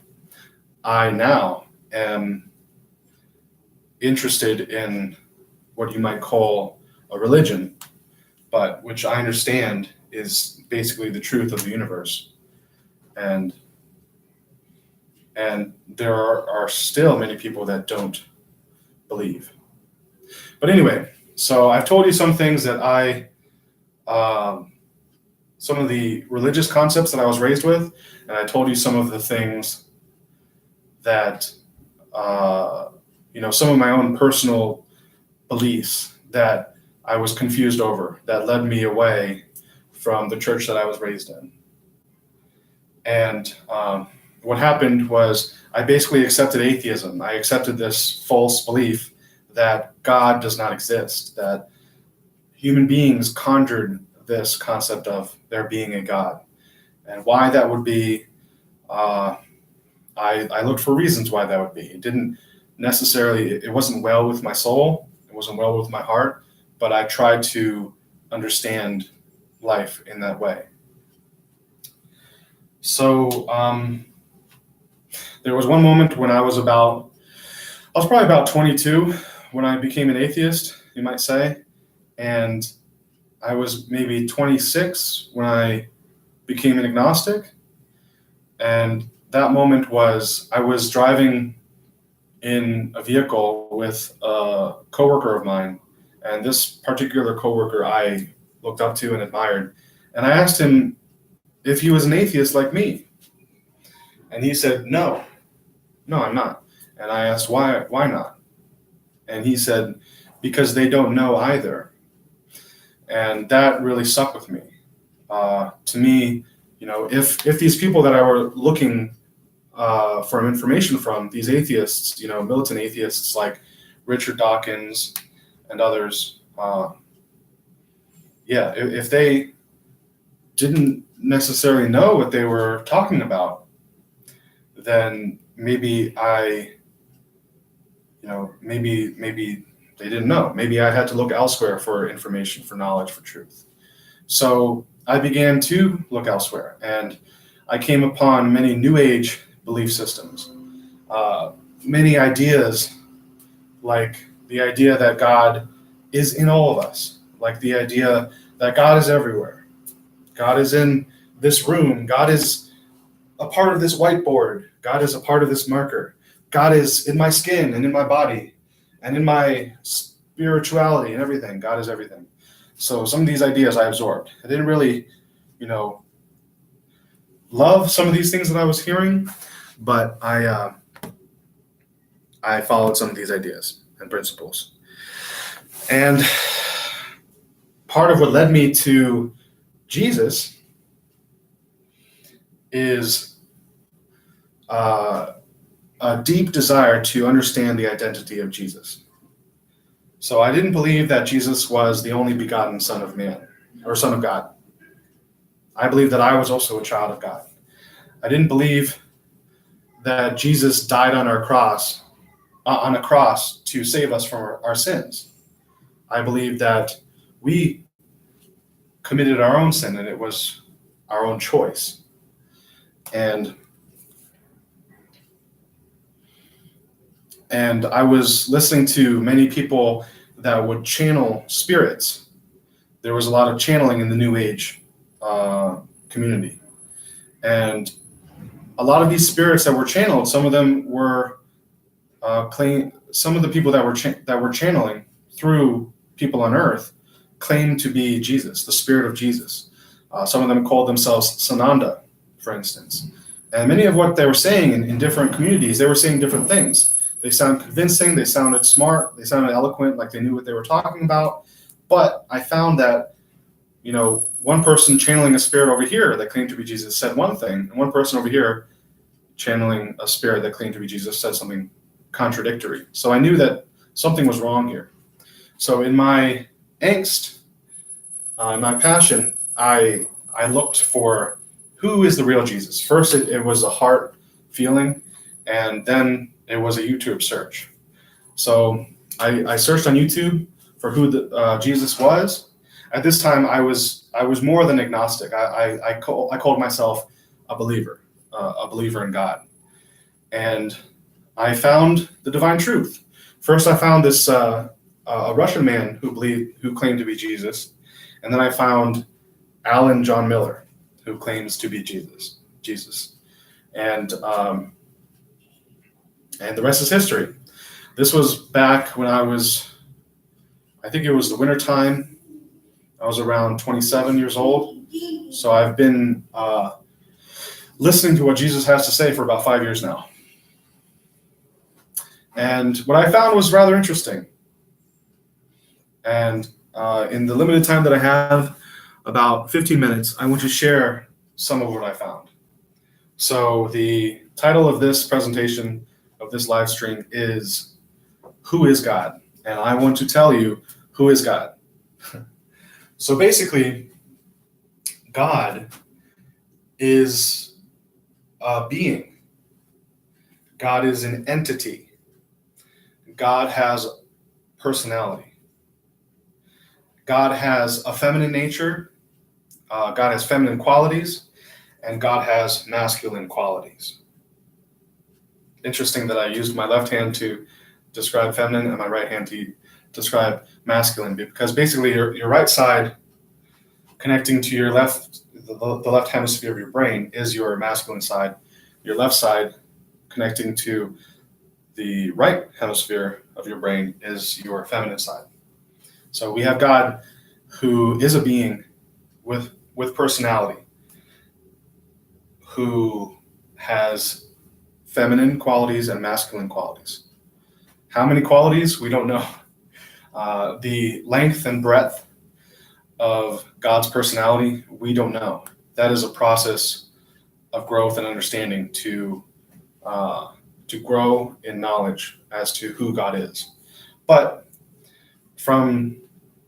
I now am interested in what you might call a religion, but which I understand is basically the truth of the universe. And there are still many people that don't believe. But anyway, so I've told you some things that some of the religious concepts that I was raised with, and I told you some of the things that, some of my own personal beliefs that I was confused over, that led me away from the church that I was raised in. And what happened was I basically accepted atheism. I accepted this false belief that God does not exist, that human beings conjured this concept of there being a God. And why that would be, I looked for reasons why that would be. It didn't necessarily, it wasn't well with my soul, it wasn't well with my heart, but I tried to understand life in that way. So there was one moment when I was probably about 22 when I became an atheist, you might say. And I was maybe 26 when I became an agnostic. And that moment was, I was driving in a vehicle with a coworker of mine. And this particular coworker I looked up to and admired. And I asked him if he was an atheist like me. And he said, no, I'm not. And I asked, why not? And he said, because they don't know either. And that really stuck with me. To me, if these people that I were looking for information from, these atheists, militant atheists like Richard Dawkins and others, if they didn't necessarily know what they were talking about, then maybe maybe they didn't know. Maybe I had to look elsewhere for information, for knowledge, for truth. So I began to look elsewhere, and I came upon many New Age belief systems, many ideas, like the idea that God is in all of us, like the idea that God is everywhere. God is in this room. God is a part of this whiteboard. God is a part of this marker. God is in my skin and in my body and in my spirituality and everything. God is everything. So some of these ideas I absorbed. I didn't really, love some of these things that I was hearing, but I followed some of these ideas and principles. And part of what led me to Jesus is a deep desire to understand the identity of Jesus. So I didn't believe that Jesus was the only begotten Son of Man, or Son of God. I believed that I was also a child of God. I didn't believe that Jesus died on a cross to save us from our sins. I believed that we committed our own sin and it was our own choice. And I was listening to many people that would channel spirits. There was a lot of channeling in the New Age community. And a lot of these spirits that were channeled, some of them were some of the people that were channeling through people on earth claimed to be Jesus, the spirit of Jesus. Some of them called themselves Sananda, for instance. And many of what they were saying in different communities, they were saying different things. They sounded convincing, they sounded smart, they sounded eloquent, like they knew what they were talking about. But I found that, one person channeling a spirit over here that claimed to be Jesus said one thing, and one person over here channeling a spirit that claimed to be Jesus said something contradictory. So I knew that something was wrong here. So in my angst, my passion, I looked for who is the real Jesus. First, it was a heart feeling, and then it was a YouTube search. So I searched on YouTube for who Jesus was. At this time, I was more than agnostic. I called myself a believer in God, and I found the divine truth. First, I found this a Russian man who claimed to be Jesus, and then I found Alan John Miller, who claims to be Jesus, and the rest is history. This was back when I think it was the winter time. I was around 27 years old, so I've been listening to what Jesus has to say for about 5 years now. And what I found was rather interesting. And in the limited time that I have, about 15 minutes, I want to share some of what I found. So the title of this presentation, of this live stream, is Who is God? and I want to tell you who is God. So basically, God is a being. God is an entity. God has personality. God has a feminine nature. God has feminine qualities, and God has masculine qualities. Interesting that I used my left hand to describe feminine and my right hand to describe masculine, because basically your right side connecting to your the left hemisphere of your brain is your masculine side. Your left side connecting to the right hemisphere of your brain is your feminine side. So we have God, who is a being with personality, who has feminine qualities and masculine qualities. How many qualities? We don't know. The length and breadth of God's personality, we don't know. That is a process of growth and understanding to grow in knowledge as to who God is. But from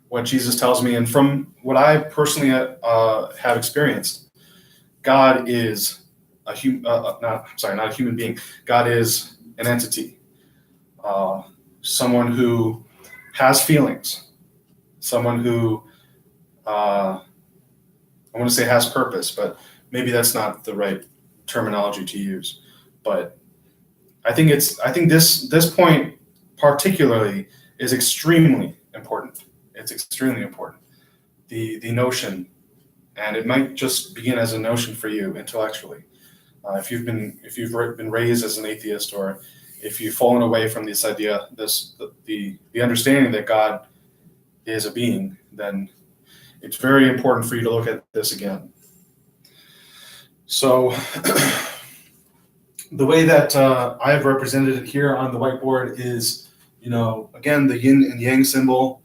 what Jesus tells me and from what I personally have experienced, God is not a human being. God is an entity, someone who has feelings, someone who I want to say has purpose, but maybe that's not the right terminology to use. But I think this point particularly is extremely important. It's extremely important. The notion, and it might just begin as a notion for you intellectually. If you've been raised as an atheist, or if you've fallen away from this idea, the understanding that God is a being, then it's very important for you to look at this again. So the way that I've represented it here on the whiteboard is, again, the yin and yang symbol.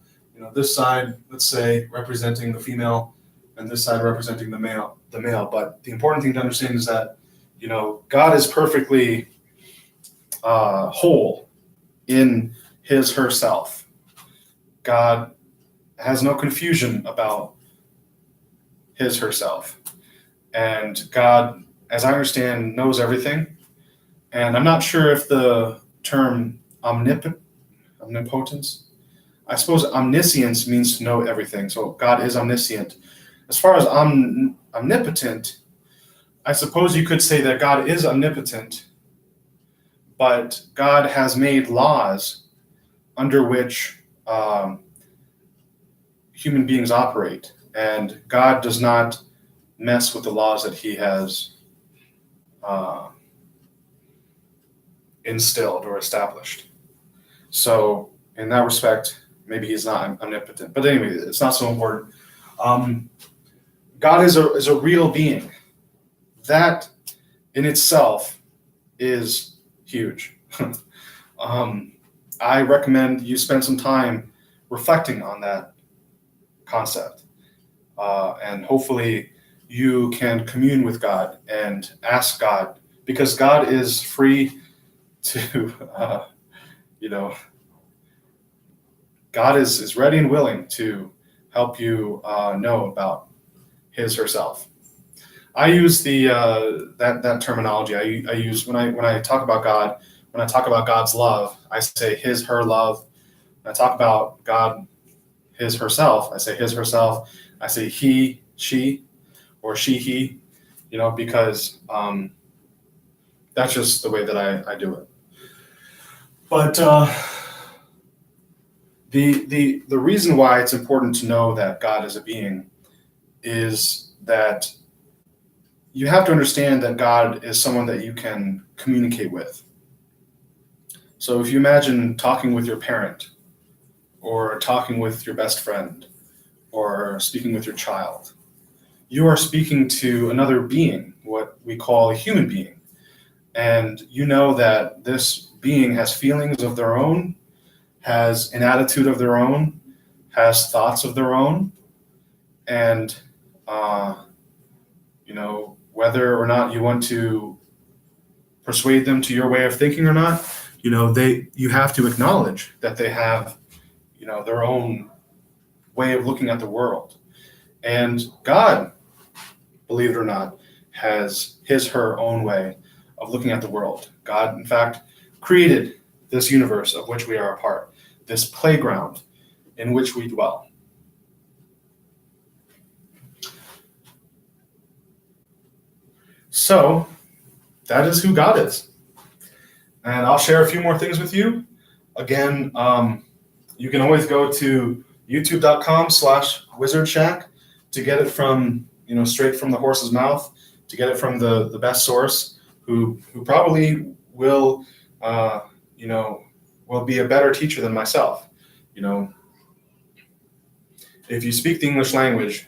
This side, let's say, representing the female, and this side representing the male. But the important thing to understand is that, God is perfectly whole in his, herself. God has no confusion about his, herself. And God, as I understand, knows everything. And I'm not sure if the term omnipotence, I suppose omniscience means to know everything. So God is omniscient. As far as omnipotent, I suppose you could say that God is omnipotent, but God has made laws under which human beings operate. And God does not mess with the laws that he has instilled or established. So in that respect, maybe he's not omnipotent. But anyway, it's not so important. God is a real being. That in itself is huge. I recommend you spend some time reflecting on that concept. And hopefully you can commune with God and ask God, because God is free to, God is ready and willing to help you know about his, herself. I use that terminology. I use when I talk about God, when I talk about God's love, I say his, her love. When I talk about God, his, herself, I say his, herself. I say he, she, or she, he, because that's just the way that I do it. But the reason why it's important to know that God is a being is that you have to understand that God is someone that you can communicate with. So if you imagine talking with your parent, or talking with your best friend, or speaking with your child, you are speaking to another being, what we call a human being. And you know that this being has feelings of their own, has an attitude of their own, has thoughts of their own, and whether or not you want to persuade them to your way of thinking or not, you have to acknowledge that they have their own way of looking at the world. And God, believe it or not, has her own way of looking at the world. God, in fact, created this universe of which we are a part, this playground in which we dwell. So that is who God is. And I'll share a few more things with you. Again, you can always go to youtube.com/wizardshack to get it from, straight from the horse's mouth, to get it from the best source who probably will, will be a better teacher than myself. If you speak the English language,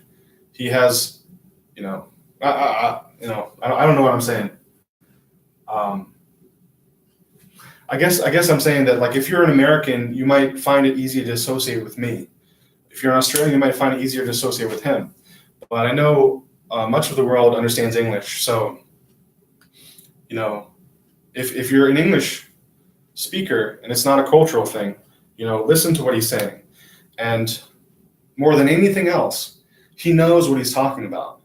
he has, I don't know what I'm saying. I guess I'm saying that, like, if you're an American, you might find it easy to associate with me. If you're an Australian, you might find it easier to associate with him. But I know much of the world understands English, so if you're an English speaker and it's not a cultural thing, listen to what he's saying. And more than anything else, he knows what he's talking about.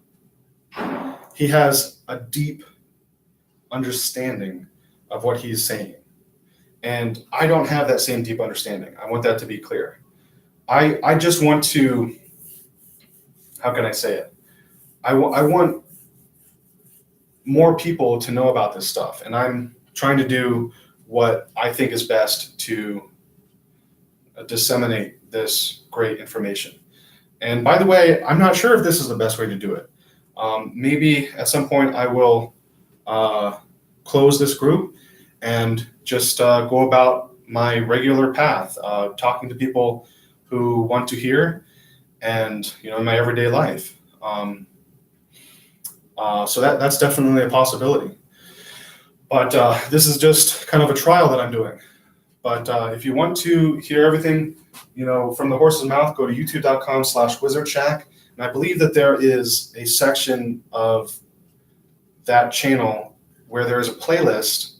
He has a deep understanding of what he's saying. And I don't have that same deep understanding. I want that to be clear. I just want to, how can I say it? I want more people to know about this stuff. And I'm trying to do what I think is best to disseminate this great information. And by the way, I'm not sure if this is the best way to do it. Maybe at some point I will close this group and just go about my regular path, talking to people who want to hear, and in my everyday life. So that's definitely a possibility. But this is just kind of a trial that I'm doing. But if you want to hear everything, from the horse's mouth, go to youtube.com/wizardshack. And I believe that there is a section of that channel where there is a playlist.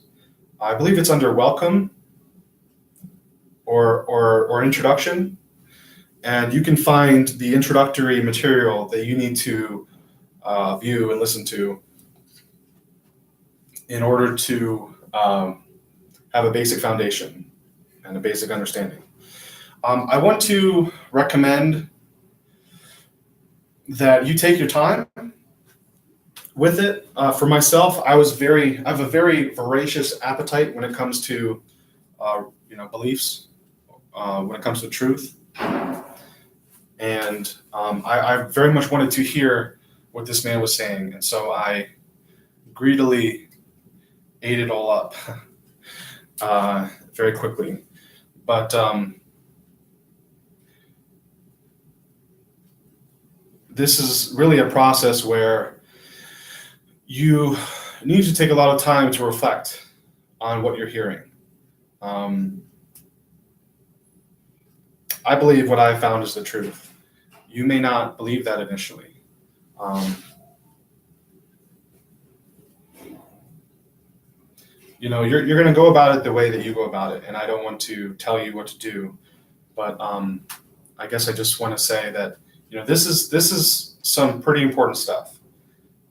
I believe it's under welcome or introduction. And you can find the introductory material that you need to view and listen to in order to have a basic foundation and a basic understanding. I want to recommend that you take your time with it. For myself, I have a very voracious appetite when it comes to, beliefs, when it comes to truth. And I very much wanted to hear what this man was saying. And so I greedily ate it all up very quickly. But this is really a process where you need to take a lot of time to reflect on what you're hearing. I believe what I found is the truth. You may not believe that initially. You're going to go about it the way that you go about it, and I don't want to tell you what to do. But I guess I just want to say that this is some pretty important stuff,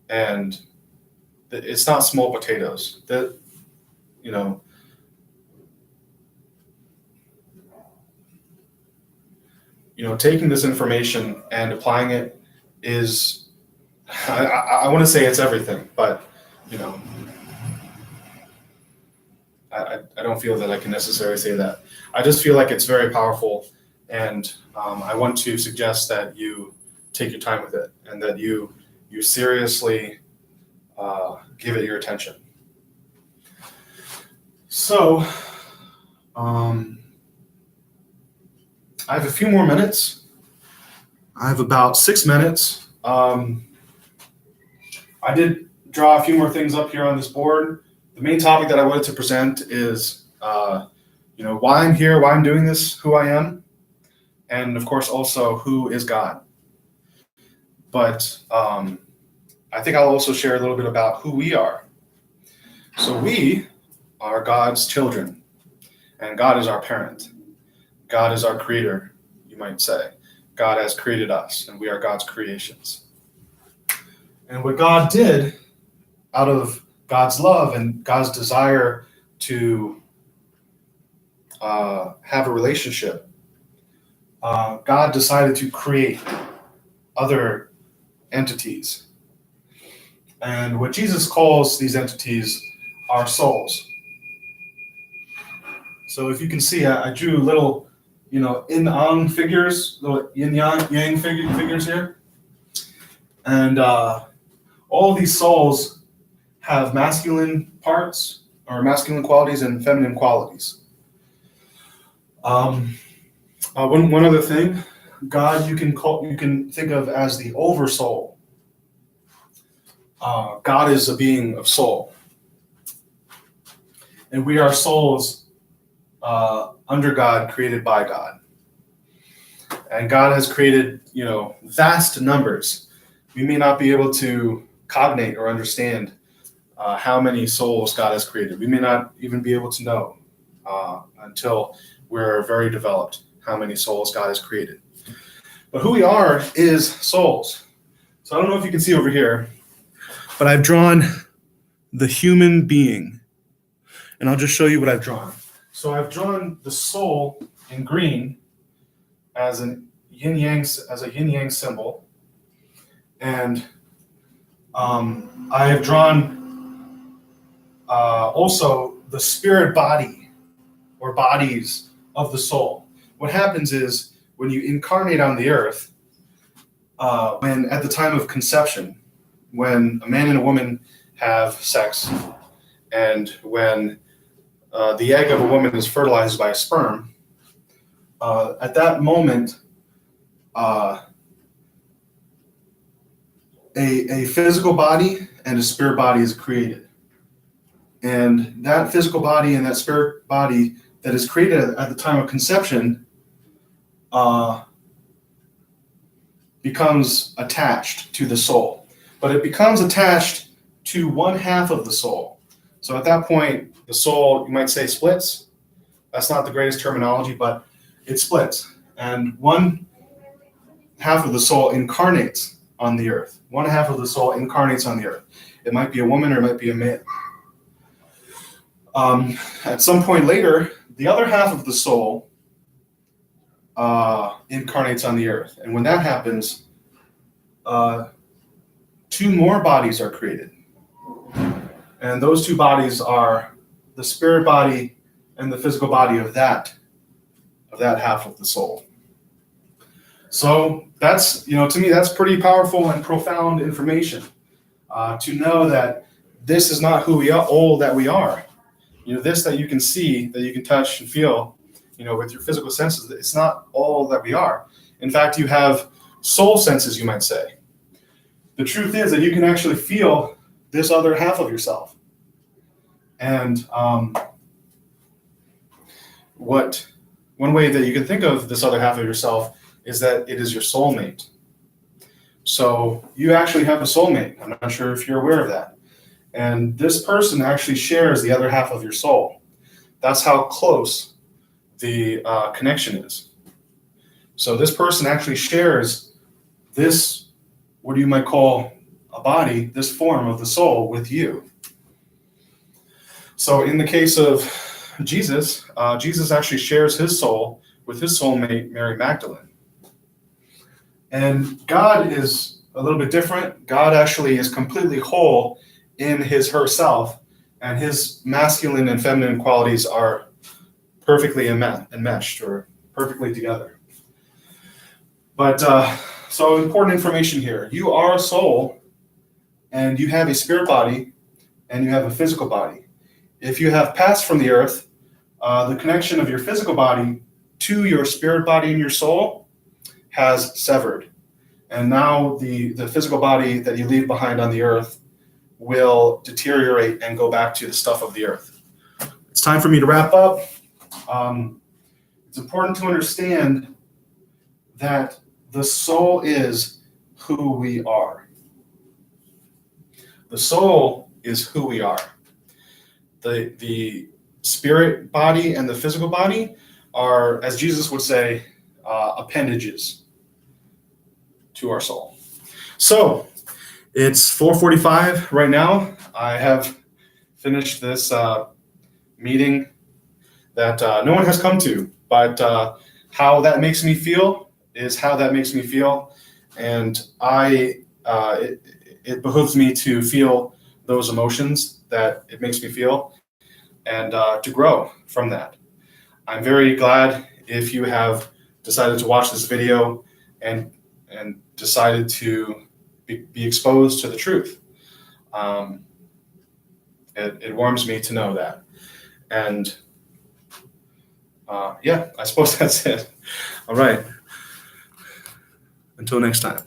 and it's not small potatoes. That taking this information and applying it is, I want to say it's everything, but I don't feel that I can necessarily say that. I just feel like it's very powerful, and I want to suggest that you take your time with it and that you seriously give it your attention. So, I have a few more minutes. I have about 6 minutes. I did draw a few more things up here on this board. The main topic that I wanted to present is, why I'm here, why I'm doing this, who I am, and of course also who is God. But I think I'll also share a little bit about who we are. So we are God's children, and God is our parent. God is our creator. you might say. God has created us, and we are God's creations. And what God did out of God's love and God's desire to have a relationship, God decided to create other entities. And what Jesus calls these entities are souls. So if you can see, I drew little, yin-yang figures, little yin-yang figures here. And all of these souls have masculine parts, or masculine qualities, and feminine qualities. One other thing, God you can think of as the oversoul. God is a being of soul, and we are souls under God, created by God. And God has created, vast numbers. We may not be able to cognate or understand how many souls God has created. We may not even be able to know until we're very developed how many souls God has created. But who we are is souls. So I don't know if you can see over here, but I've drawn the human being. And I'll just show you what I've drawn. So I've drawn the soul in green as a yin-yang symbol. And I have drawn also the spirit body or bodies of the soul. What happens is when you incarnate on the earth, when at the time of conception, when a man and a woman have sex, and when the egg of a woman is fertilized by a sperm, at that moment, a physical body and a spirit body is created. And that physical body and that spirit body that is created at the time of conception becomes attached to the soul. But it becomes attached to one half of the soul. So at that point, the soul, you might say, splits. That's not the greatest terminology, but it splits. And one half of the soul incarnates on the earth. One half of the soul incarnates on the earth. It might be a woman or it might be a man. At some point later, the other half of the soul incarnates on the earth. And when that happens, two more bodies are created. And those two bodies are the spirit body and the physical body of that half of the soul. So that's, to me, that's pretty powerful and profound information to know that this is not who we are, all that we are. This that you can see, that you can touch and feel, with your physical senses, it's not all that we are. In fact, you have soul senses, you might say. The truth is that you can actually feel this other half of yourself. And one way that you can think of this other half of yourself is that it is your soulmate. So you actually have a soulmate. I'm not sure if you're aware of that. And this person actually shares the other half of your soul. That's how close the connection is. So this person actually shares this, what you might call a body, this form of the soul with you. So in the case of Jesus, Jesus actually shares his soul with his soulmate, Mary Magdalene. And God is a little bit different. God actually is completely whole in herself, and his masculine and feminine qualities are perfectly enmeshed or perfectly together. But so important information here. You are a soul, and you have a spirit body, and you have a physical body. If you have passed from the earth, the connection of your physical body to your spirit body and your soul has severed. And now the physical body that you leave behind on the earth will deteriorate and go back to the stuff of the earth. It's time for me to wrap up. It's important to understand that the soul is who we are. The soul is who we are. The spirit body and the physical body are, as Jesus would say, appendages to our soul. So it's 4:45 right now. I have finished this meeting that no one has come to, but how that makes me feel is how that makes me feel, and it behooves me to feel those emotions that it makes me feel, and to grow from that. I'm very glad if you have decided to watch this video and decided to be exposed to the truth. It warms me to know that. And yeah, I suppose that's it. All right. Until next time.